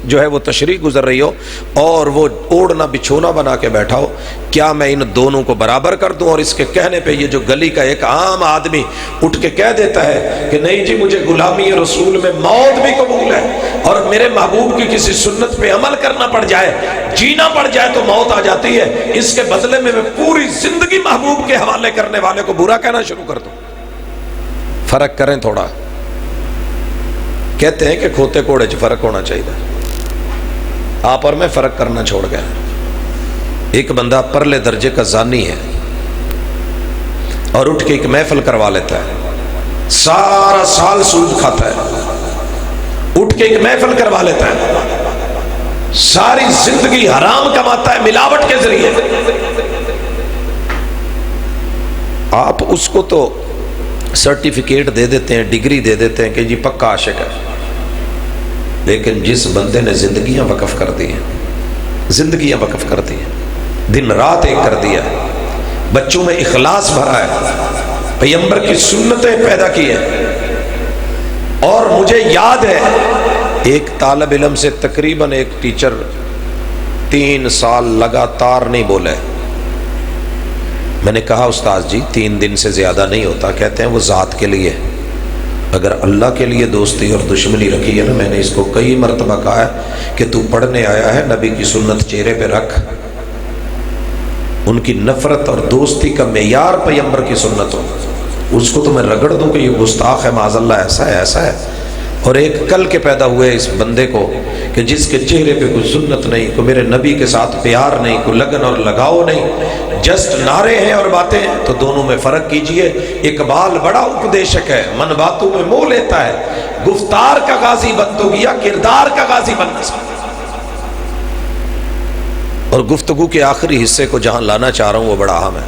جو ہے وہ تشریح گزر رہی ہو، اور وہ اوڑھنا بچھونا بنا کے بیٹھا ہو، کیا میں ان دونوں کو برابر کر دوں؟ اور اس کے کہنے پہ یہ جو گلی کا ایک عام آدمی اٹھ کے کہہ دیتا ہے کہ نہیں جی مجھے غلامی رسول میں موت بھی قبول ہے، اور میرے محبوب کی کسی سنت پہ عمل کرنا پڑ جائے، جینا پڑ جائے تو موت آ جاتی ہے، اس کے بدلے میں پوری زندگی محبوب کے حوالے کرنے والے کو برا کہنا شروع کر دوں۔ فرق کریں تھوڑا، کہتے ہیں کہ کھوتے کوڑے چ فرق ہونا چاہیے، آپ اور میں فرق کرنا چھوڑ گئے۔ ایک بندہ پرلے درجے کا زانی ہے اور اٹھ کے ایک محفل کروا لیتا ہے، سارا سال سود کھاتا ہے، اٹھ کے ایک محفل کروا لیتا ہے، ساری زندگی حرام کماتا ہے ملاوٹ کے ذریعے، آپ اس کو تو سرٹیفکیٹ دے دیتے ہیں، ڈگری دے دیتے ہیں کہ جی پکا عاشق ہے، لیکن جس بندے نے زندگیاں وقف کر دی ہیں، زندگیاں وقف کر دی ہیں، دن رات ایک کر دیا ہے، بچوں میں اخلاص بھرا ہے، پیغمبر کی سنتیں پیدا کی ہیں، اور مجھے یاد ہے ایک طالب علم سے تقریباً ایک ٹیچر 3 سال لگاتار نہیں بولے۔ میں نے کہا استاذ جی 3 دن سے زیادہ نہیں ہوتا، کہتے ہیں وہ ذات کے لیے، اگر اللہ کے لیے دوستی اور دشمنی رکھی ہے نا، میں نے اس کو کئی مرتبہ کہا ہے کہ تو پڑھنے آیا ہے، نبی کی سنت چہرے پہ رکھ، ان کی نفرت اور دوستی کا معیار پیغمبر کی سنت ہو، اس کو تو میں رگڑ دوں کہ یہ گستاخ ہے، معاذ اللہ ایسا ہے ایسا ہے، اور ایک کل کے پیدا ہوئے اس بندے کو کہ جس کے چہرے پہ کوئی سنت نہیں، کوئی میرے نبی کے ساتھ پیار نہیں، کوئی لگن اور لگاؤ نہیں، جسٹ نعرے ہیں اور باتیں ہیں، تو دونوں میں فرق کیجئے۔ اقبال بڑا اپدیشک ہے، من باتوں میں موہ لیتا ہے، گفتار کا غازی بن تو گیا، کردار کا غازی بن نہیں سکتا۔ اور گفتگو کے آخری حصے کو جہاں لانا چاہ رہا ہوں وہ بڑا اہم ہے،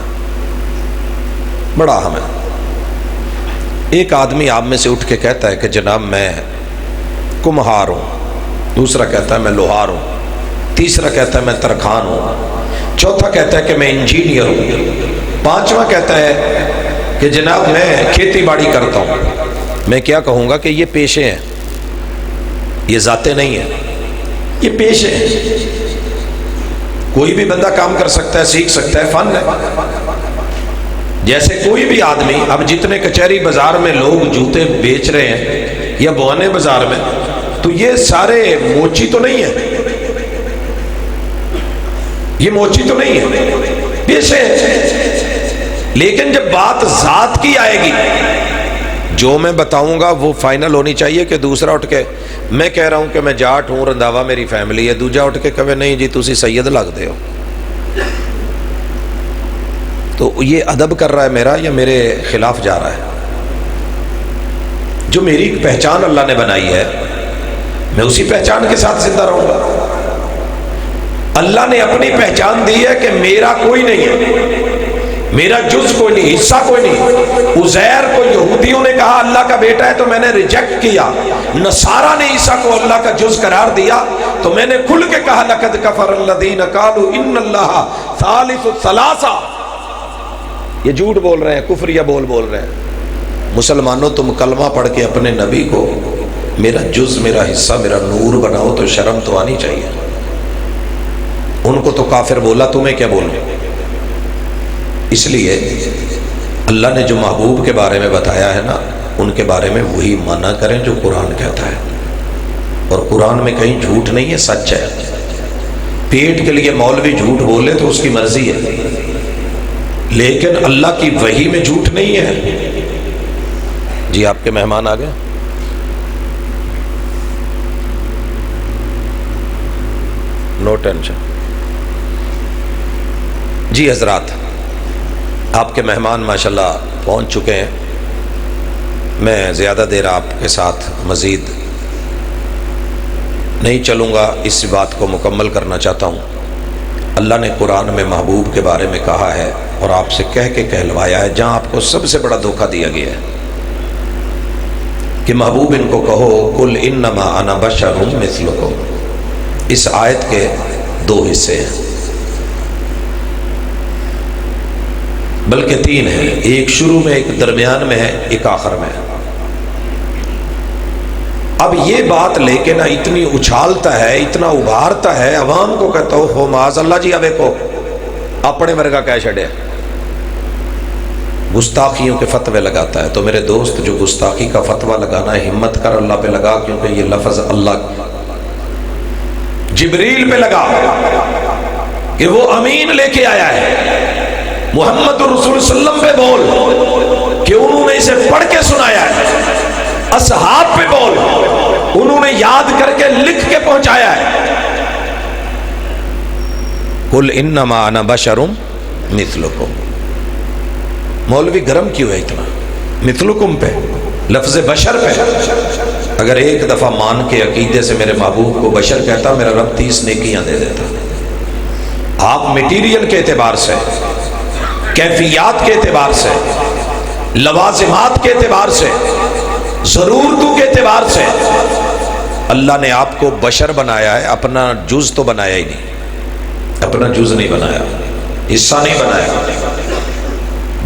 بڑا اہم ہے۔ ایک آدمی آپ میں سے اٹھ کے کہتا ہے کہ جناب میں کمہار ہوں، دوسرا کہتا ہے میں لوہار ہوں، تیسرا کہتا ہے میں ترکھان ہوں، چوتھا کہتا ہے کہ میں انجینئر ہوں، پانچواں کہتا ہے کہ جناب میں کھیتی باڑی کرتا ہوں۔ میں کیا کہوں گا کہ یہ پیشے ہیں، یہ ذاتیں نہیں ہیں، یہ پیشے ہیں۔ کوئی بھی بندہ کام کر سکتا ہے، سیکھ سکتا ہے، فن ہے، جیسے کوئی بھی آدمی۔ اب جتنے کچہری بازار میں لوگ جوتے بیچ رہے ہیں یا بوانے بازار میں، تو یہ سارے موچی تو نہیں ہے، یہ موچی تو نہیں ہے، پیشے ہیں۔ لیکن جب بات ذات کی آئے گی، جو میں بتاؤں گا وہ فائنل ہونی چاہیے کہ دوسرا اٹھ کے، میں کہہ رہا ہوں کہ میں جاٹ ہوں، رنداوا میری فیملی ہے، دوجا اٹھ کے کہے نہیں جی تسی سید لگ دے ہو، تو یہ ادب کر رہا ہے میرا یا میرے خلاف جا رہا ہے؟ جو میری پہچان اللہ نے بنائی ہے، میں اسی پہچان کے ساتھ زندہ رہوں گا۔ اللہ نے اپنی پہچان دی ہے کہ میرا کوئی نہیں ہے، میرا جز کوئی نہیں، حصہ کوئی نہیں۔ عزیر کو یہودیوں نے کہا اللہ کا بیٹا ہے تو میں نے ریجیکٹ کیا، نصارہ نے عیسیٰ کو اللہ کا جز قرار دیا تو میں نے کھل کے کہا لقد کفر الذین قالوا ان اللہ ثالث ثلاثہ۔ یہ جھوٹ بول رہے ہیں، کفریہ بول رہے ہیں۔ مسلمانوں تم کلمہ پڑھ کے اپنے نبی کو میرا جز، میرا حصہ، میرا نور بناؤ تو شرم تو آنی چاہیے۔ ان کو تو کافر بولا، تمہیں کیا بولوں؟ اس لیے اللہ نے جو محبوب کے بارے میں بتایا ہے نا، ان کے بارے میں وہی مانا کریں جو قرآن کہتا ہے، اور قرآن میں کہیں جھوٹ نہیں ہے، سچ ہے۔ پیٹ کے لیے مولوی جھوٹ بولے تو اس کی مرضی ہے، لیکن اللہ کی وحی میں جھوٹ نہیں ہے۔ جی آپ کے مہمان آ گئے، نو ٹینشن۔ جی حضرات، آپ کے مہمان ماشاءاللہ پہنچ چکے ہیں، میں زیادہ دیر آپ کے ساتھ مزید نہیں چلوں گا، اس بات کو مکمل کرنا چاہتا ہوں اللہ نے قرآن میں محبوب کے بارے میں کہا ہے اور آپ سے کہہ کے کہلوایا ہے، جہاں آپ کو سب سے بڑا دھوکہ دیا گیا ہے کہ محبوب ان کو کہو قل انما انا بشر مثلکم۔ اس آیت کے دو حصے ہیں، بلکہ تین ہیں، ایک شروع میں، ایک درمیان میں ہے، ایک آخر میں ہے۔ اب یہ بات لے کے نا اتنی اچھالتا ہے، اتنا ابھارتا ہے، عوام کو کہتا ہو معاذ اللہ جی اوے کو اپنے ورگا کہہ چھڑے، گستاخیوں کے فتوے لگاتا ہے۔ تو میرے دوست، جو گستاخی کا فتویٰ لگانا ہے، ہمت کر اللہ پہ لگا، کیونکہ یہ لفظ اللہ جبریل پہ لگا کہ وہ امین لے کے آیا ہے، محمد رسول صلی اللہ علیہ وسلم پہ بول کہ انہوں نے اسے پڑھ کے سنایا ہے، اصحاب پہ بول انہوں نے یاد کر کے لکھ کے پہنچایا ہے۔ قل انما انا بشر مثلکم۔ مولوی گرم کیوں ہے اتنا مثلکم پہ، لفظ بشر پہ؟ اگر ایک دفعہ مان کے عقیدے سے میرے محبوب کو بشر کہتا، میرا رب 30 نیکیاں دے دیتا۔ آپ میٹیریل کے اعتبار سے، کیفیات کے اعتبار سے، لوازمات کے اعتبار سے، ضرورتوں کے اعتبار سے اللہ نے آپ کو بشر بنایا ہے، اپنا جز تو بنایا ہی نہیں، اپنا جز نہیں بنایا، حصہ نہیں بنایا۔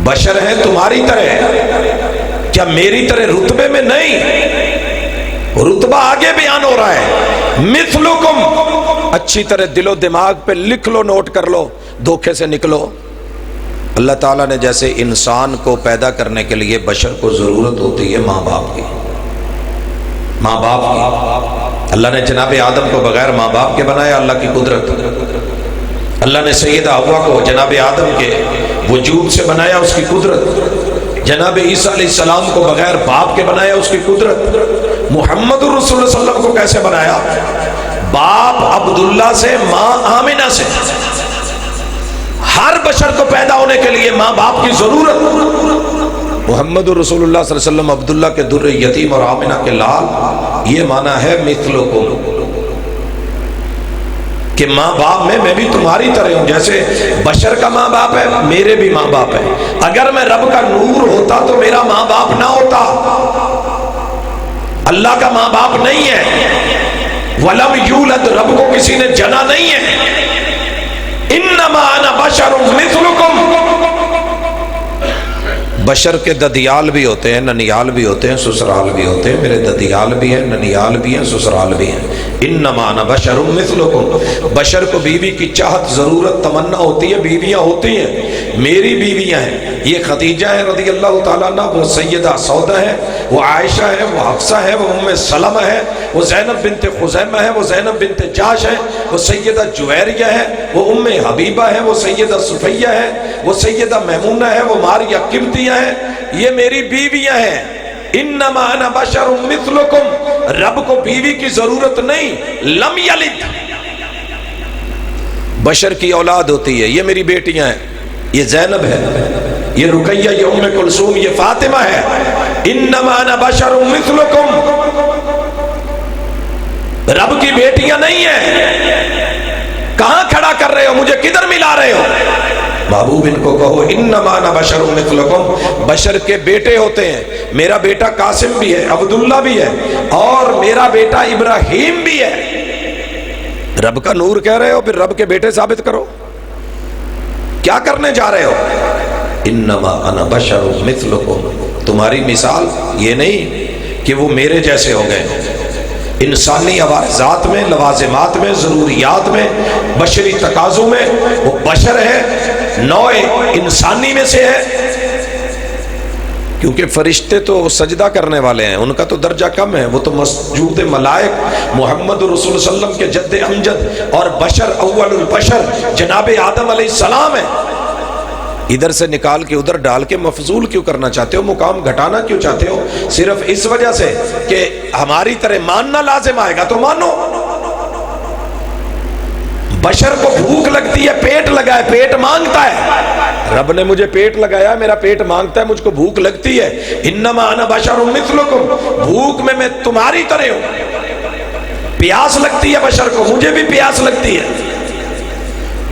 بشر ہے تمہاری طرح، کیا میری طرح رتبے میں نہیں، رتبہ آگے بیان ہو رہا ہے۔ مثلکم، اچھی طرح دل و دماغ پہ لکھ لو، نوٹ کر لو، دھوکے سے نکلو۔ اللہ تعالیٰ نے جیسے انسان کو پیدا کرنے کے لیے بشر کو ضرورت ہوتی ہے ماں باپ کی، ماں باپ کی، اللہ نے جناب آدم کو بغیر ماں باپ کے بنایا، اللہ کی قدرت۔ اللہ نے سیدہ حوا کو جناب آدم کے وجود سے بنایا، اس کی قدرت۔ جناب عیسیٰ علیہ السلام کو بغیر باپ کے بنایا، اس کی قدرت۔ محمد رسول اللہ صلی اللہ علیہ وسلم کو کیسے بنایا؟ باپ عبداللہ سے، ماں آمنہ سے۔ ہر بشر کو پیدا ہونے کے لیے ماں باپ کی ضرورت۔ محمد رسول اللہ صلی اللہ علیہ وسلم عبداللہ کے در یتیم اور آمنہ کے لال، یہ معنی ہے مثلکم، کہ ماں باپ میں بھی تمہاری طرح ہوں، جیسے بشر کا ماں باپ ہے میرے بھی ماں باپ ہے۔ اگر میں رب کا نور ہوتا تو میرا ماں باپ نہ ہوتا، اللہ کا ماں باپ نہیں ہے، ولم یولد، رب کو کسی نے جنا نہیں ہے۔ انما انا بشر مثلکم، بشر کے ددیال بھی ہوتے ہیں، ننیال بھی ہوتے ہیں، سسرال بھی ہوتے ہیں، میرے ددیال بھی ہیں، ننیال بھی ہیں، سسرال بھی ہیں۔ انما انا بشر مثلکم، بشر کو بیوی کی چاہت، ضرورت، تمنا ہوتی ہے، بیویاں ہوتی ہیں، میری بیویاں ہیں۔ یہ خدیجہ ہے رضی اللہ تعالیٰ عنہ، وہ سیدہ سودا ہے، وہ عائشہ ہے، وہ حفصہ ہے، وہ ام سلمہ ہے، وہ زینب بنت خزیمہ ہے، وہ زینب بنت جاش ہے، وہ سیدہ جویریہ ہے، وہ ام حبیبہ ہے، وہ سیدہ صفیہ ہے، وہ سیدہ میمونہ ہے، وہ ماریہ قبطیہ ہے، یہ میری بیویاں ہیں۔ انما انا بشر مثلکم، رب کو بیوی کی ضرورت نہیں۔ لم یلد، بشر کی اولاد ہوتی ہے، یہ میری بیٹیاں ہیں، یہ زینب ہے، یہ رقیہ، یہ ام کلثوم، یہ فاطمہ ہے۔ انما انا بشر مثلکم، رب کی بیٹیاں نہیں ہیں۔ کہاں کھڑا کر رہے ہو مجھے، کدھر ملا رہے ہو؟ محبوب ان کو کہو انما انا بشر مثلکم، بشر کے بیٹے ہوتے ہیں، میرا بیٹا قاسم بھی ہے، عبداللہ بھی ہے، اور میرا بیٹا ابراہیم بھی ہے۔ رب کا نور کہہ رہے ہو، پھر رب کے بیٹے ثابت کرو، کیا کرنے جا رہے ہو؟ انما انا بشر مثلکم، تمہاری مثال یہ نہیں کہ وہ میرے جیسے ہو گئے، انسانی ذات میں، لوازمات میں، ضروریات میں، بشری تقاضوں میں وہ بشر ہے، نوع انسانی میں سے ہے۔ کیونکہ فرشتے تو سجدہ کرنے والے ہیں، ان کا تو درجہ کم ہے، وہ تو مسجود ملائک محمد رسول صلی اللہ علیہ وسلم کے جد امجد اور بشر اول البشر جناب آدم علیہ السلام ہے۔ ادھر سے نکال کے ادھر ڈال کے مفضول کیوں کرنا چاہتے ہو، مقام گھٹانا کیوں چاہتے ہو؟ صرف اس وجہ سے کہ ہماری طرح ماننا لازم آئے گا تو مانو۔ بشر کو بھوک لگتی ہے، پیٹ لگا ہے، پیٹ مانگتا ہے، رب نے مجھے پیٹ لگایا، میرا پیٹ مانگتا ہے، مجھ کو بھوک لگتی ہے۔ انما انا بشر مثلکم، بھوک میں تمہاری طرح ہوں، پیاس لگتی ہے بشر کو، مجھے بھی پیاس لگتی ہے۔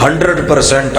100%,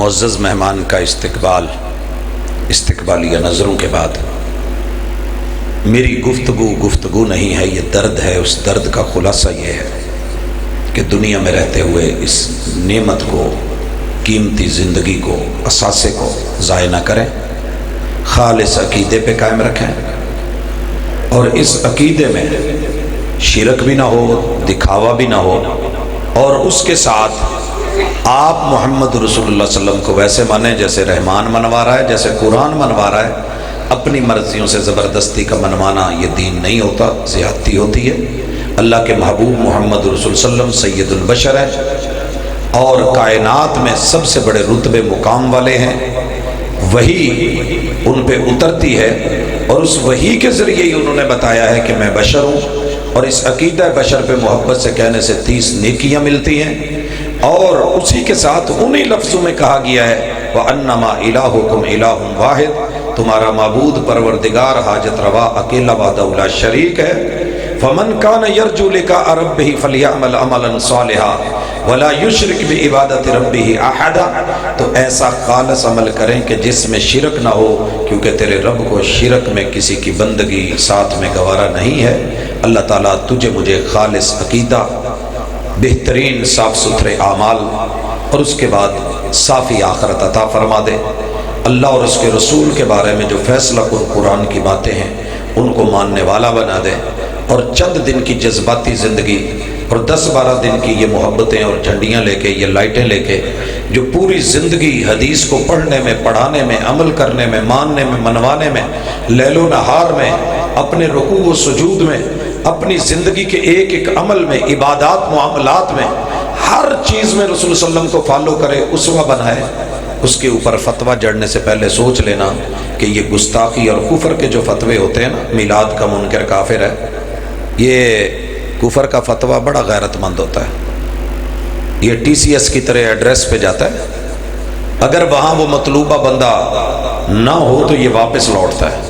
معزز مہمان کا استقبالیہ نظروں کے بعد میری گفتگو نہیں ہے، یہ درد ہے۔ اس درد کا خلاصہ یہ ہے کہ دنیا میں رہتے ہوئے اس نعمت کو، قیمتی زندگی کو، اثاثے کو ضائع نہ کریں، خالص عقیدے پہ قائم رکھیں، اور اس عقیدے میں شرک بھی نہ ہو، دکھاوا بھی نہ ہو، اور اس کے ساتھ آپ محمد رسول اللہ صلی اللہ علیہ وسلم کو ویسے مانیں جیسے رحمان منوا رہا ہے، جیسے قرآن منوا رہا ہے۔ اپنی مرضیوں سے زبردستی کا منوانا یہ دین نہیں ہوتا، زیادتی ہوتی ہے۔ اللہ کے محبوب محمد رسول صلی اللہ علیہ وسلم سید البشر ہیں اور کائنات میں سب سے بڑے رتبے مقام والے ہیں۔ وحی ان پہ اترتی ہے اور اس وحی کے ذریعے ہی انہوں نے بتایا ہے کہ میں بشر ہوں، اور اس عقیدہ بشر پہ محبت سے کہنے سے 30 نیکیاں ملتی ہیں، اور اسی کے ساتھ انہی لفظوں میں کہا گیا ہے وَأَنَّمَا إِلَٰهُكُمْ إِلَٰهٌ وَاحِدٌ، تمہارا معبود پروردگار حاجت روا اکیلا وحدہ لا شریک ہے۔ فَمَنْ كَانَ يَرْجُو لِقَاءَ رَبِّهِ فَلْيَعْمَلْ عَمَلًا صَالِحًا وَلَا يُشْرِكْ بِعِبَادَةِ رَبِّهِ أَحَدًا، تو ایسا خالص عمل کریں کہ جس میں شرک نہ ہو، کیونکہ تیرے رب کو شرک میں کسی کی بندگی ساتھ میں گوارا نہیں ہے۔ اللہ تعالیٰ تجھے مجھے خالص عقیدہ، بہترین صاف ستھرے اعمال، اور اس کے بعد صافی آخرت عطا فرما دے۔ اللہ اور اس کے رسول کے بارے میں جو فیصلہ کن قرآن کی باتیں ہیں ان کو ماننے والا بنا دے، اور چند دن کی جذباتی زندگی اور 10-12 دن کی یہ محبتیں اور جھنڈیاں لے کے، یہ لائٹیں لے کے، جو پوری زندگی حدیث کو پڑھنے میں، پڑھانے میں، عمل کرنے میں، ماننے میں، منوانے میں، لیل و نہار میں، اپنے رکوع و سجود میں، اپنی زندگی کے ایک ایک عمل میں، عبادات معاملات میں، ہر چیز میں رسول صلی اللہ علیہ وسلم کو فالو کرے، اسوہ بنائے۔ اس کے اوپر فتویٰ جڑنے سے پہلے سوچ لینا کہ یہ گستاخی اور کفر کے جو فتوے ہوتے ہیں نا، میلاد کا منکر کافر ہے، یہ کفر کا فتویٰ بڑا غیرت مند ہوتا ہے۔ یہ TCS کی طرح ایڈریس پہ جاتا ہے، اگر وہاں وہ مطلوبہ بندہ نہ ہو تو یہ واپس لوٹتا ہے۔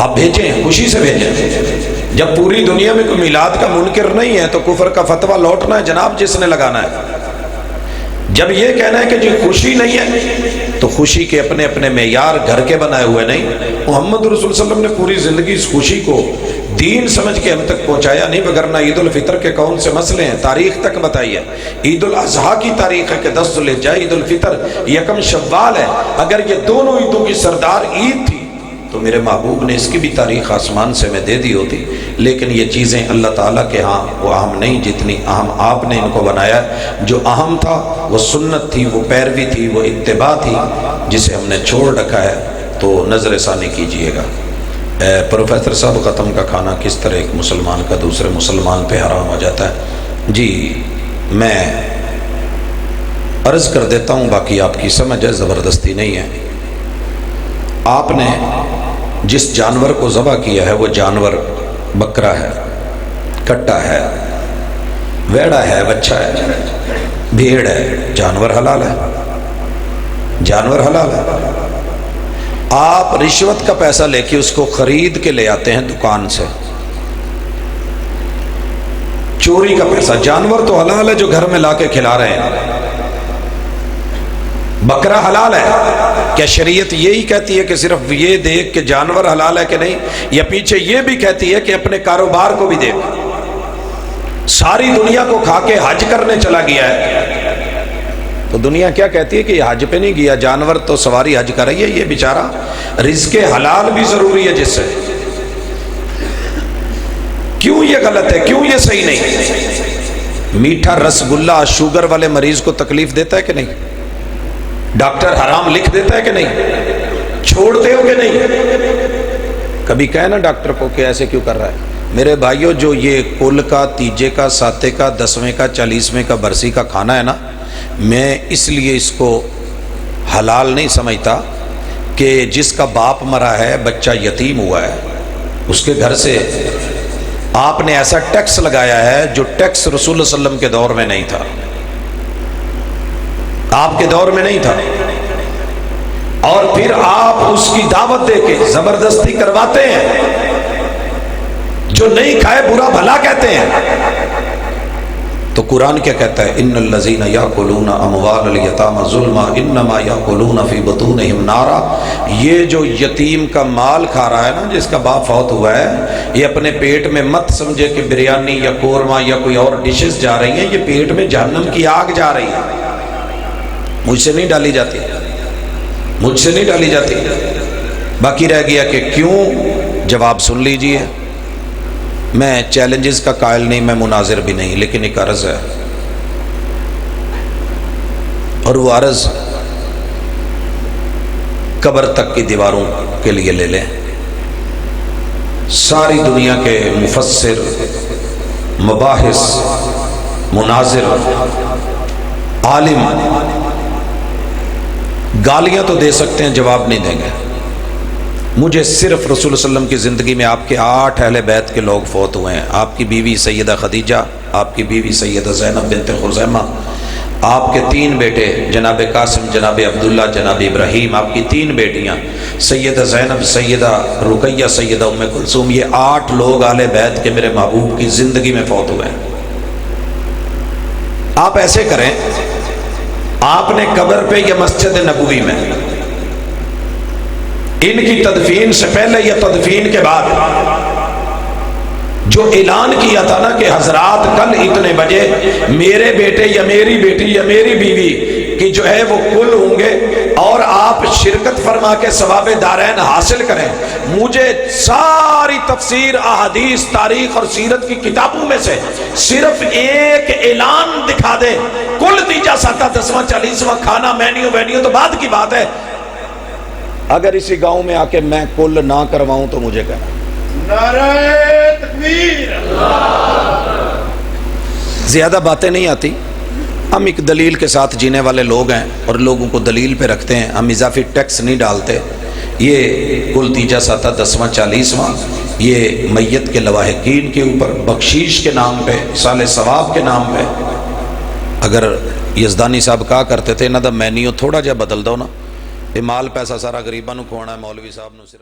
آپ بھیجیں، خوشی سے بھیجیں۔ جب پوری دنیا میں کوئی میلاد کا منکر نہیں ہے تو کفر کا فتویٰ لوٹنا ہے جناب جس نے لگانا ہے۔ جب یہ کہنا ہے کہ جی خوشی نہیں ہے تو خوشی کے اپنے اپنے معیار گھر کے بنائے ہوئے نہیں۔ محمد رسول صلی اللہ علیہ وسلم نے پوری زندگی اس خوشی کو دین سمجھ کے ہم تک پہنچایا نہیں، وگرنہ عید الفطر کے کون سے مسئلے ہیں، تاریخ تک بتائی ہے۔ عید الاضحیٰ کی تاریخ ہے کہ 10 ذوالحجہ، عید الفطر 1 شوال ہے۔ اگر یہ دونوں عیدوں کی سردار عید تھی تو میرے محبوب نے اس کی بھی تاریخ آسمان سے میں دے دی ہوتی، لیکن یہ چیزیں اللہ تعالیٰ کے ہاں وہ اہم نہیں جتنی اہم آپ نے ان کو بنایا۔ جو اہم تھا وہ سنت تھی، وہ پیروی تھی، وہ اتباع تھی، جسے ہم نے چھوڑ رکھا ہے تو نظر ثانی کیجئے گا۔ پروفیسر صاحب، ختم کا کھانا کس طرح ایک مسلمان کا دوسرے مسلمان پہ حرام ہو جاتا ہے؟ جی میں عرض کر دیتا ہوں، باقی آپ کی سمجھ ہے، زبردستی نہیں ہے۔ آپ نے جس جانور کو ذبح کیا ہے وہ جانور بکرا ہے، کٹا ہے، ویڑا ہے، بچہ ہے، بھیڑ ہے، جانور حلال ہے، جانور حلال ہے۔ آپ رشوت کا پیسہ لے کے اس کو خرید کے لے آتے ہیں دکان سے، چوری کا پیسہ۔ جانور تو حلال ہے جو گھر میں لا کے کھلا رہے ہیں، بکرا حلال ہے۔ کیا شریعت یہی کہتی ہے کہ صرف یہ دیکھ کہ جانور حلال ہے کہ نہیں، یا پیچھے یہ بھی کہتی ہے کہ اپنے کاروبار کو بھی دیکھ؟ ساری دنیا کو کھا کے حج کرنے چلا گیا ہے تو دنیا کیا کہتی ہے کہ یہ حج پہ نہیں گیا، جانور تو سواری حج کر رہی ہے، یہ بیچارہ رزق حلال بھی ضروری ہے جس سے۔ کیوں یہ غلط ہے، کیوں یہ صحیح نہیں؟ میٹھا رسگلہ شوگر والے مریض کو تکلیف دیتا ہے کہ نہیں؟ ڈاکٹر حرام لکھ دیتا ہے کہ نہیں؟ چھوڑتے ہو کہ نہیں؟ کبھی کہے نا ڈاکٹر کو کہ ایسے کیوں کر رہا ہے؟ میرے بھائیوں، جو یہ کل کا، تیجے کا، ساتے کا، 10ویں کا، 40ویں کا، برسی کا کھانا ہے نا، میں اس لیے اس کو حلال نہیں سمجھتا کہ جس کا باپ مرا ہے، بچہ یتیم ہوا ہے، اس کے گھر سے آپ نے ایسا ٹیکس لگایا ہے جو ٹیکس رسول اللہ صلی اللہ علیہ وسلم کے دور میں نہیں تھا، آپ کے دور میں نہیں تھا، اور پھر آپ اس کی دعوت دے کے زبردستی کرواتے ہیں، جو نہیں کھائے برا بھلا کہتے ہیں۔ تو قرآن کیا کہتا ہے؟ ان الذین یاکلون اموال الیتامی ظلما انما یاکلون فی بطونہم نارا. یہ جو یتیم کا مال کھا رہا ہے نا، جس کا باپ فوت ہوا ہے، یہ اپنے پیٹ میں مت سمجھے کہ بریانی یا قورمہ یا کوئی اور ڈشز جا رہی ہیں، یہ پیٹ میں جہنم کی آگ جا رہی ہے. مجھ سے نہیں ڈالی جاتی، مجھ سے نہیں ڈالی جاتی. باقی رہ گیا کہ کیوں، جواب سن لیجئے. میں چیلنجز کا قائل نہیں، میں مناظر بھی نہیں، لیکن ایک عرض ہے، اور وہ عرض قبر تک کی دیواروں کے لیے لے لیں. ساری دنیا کے مفسر، مباحث، مناظر، عالم گالیاں تو دے سکتے ہیں، جواب نہیں دیں گے. مجھے صرف رسول صلی اللہ علیہ وسلم کی زندگی میں آپ کے 8 اہل بیت کے لوگ فوت ہوئے ہیں. آپ کی بیوی سیدہ خدیجہ، آپ کی بیوی سیدہ زینب بنت خزیمہ، آپ کے 3 بیٹے جناب قاسم، جناب عبداللہ، جناب ابراہیم، آپ کی 3 بیٹیاں سیدہ زینب، سیدہ رقیہ، سیدہ ام کلثوم. یہ 8 لوگ اہل بیت کے میرے محبوب کی زندگی میں فوت ہوئے ہیں. آپ ایسے کریں، آپ نے قبر پہ یا مسجد نبوی میں ان کی تدفین سے پہلے یا تدفین کے بعد جو اعلان کیا تھا نا کہ حضرات کل اتنے بجے میرے بیٹے یا میری بیٹی یا میری بیوی کی جو ہے وہ کل ہوں گے اور آپ شرکت فرما کے ثواب دارین حاصل کریں. مجھے ساری تفسیر، احادیث، تاریخ اور سیرت کی کتابوں میں سے صرف ایک اعلان دکھا دے، کل دیجا ساتا 10واں 40واں کھانا مینیو وینیو تو بعد کی بات ہے. اگر اسی گاؤں میں آ کے میں کل نہ کرواؤں تو مجھے کہنا. نعرہ تکبیر. زیادہ باتیں نہیں آتی، ہم ایک دلیل کے ساتھ جینے والے لوگ ہیں اور لوگوں کو دلیل پہ رکھتے ہیں. ہم اضافی ٹیکس نہیں ڈالتے. یہ کل تیجا ساتا 10واں 40واں یہ میت کے لواحقین کے اوپر بخشیش کے نام پہ، سال ثواب کے نام پہ. اگر یزدانی صاحب کہا کرتے تھے نہ دا مینیو تھوڑا جا بدل دو نا، یہ مال پیسہ سارا غریباں نو کھوانا ہے، مولوی صاحب نو صرف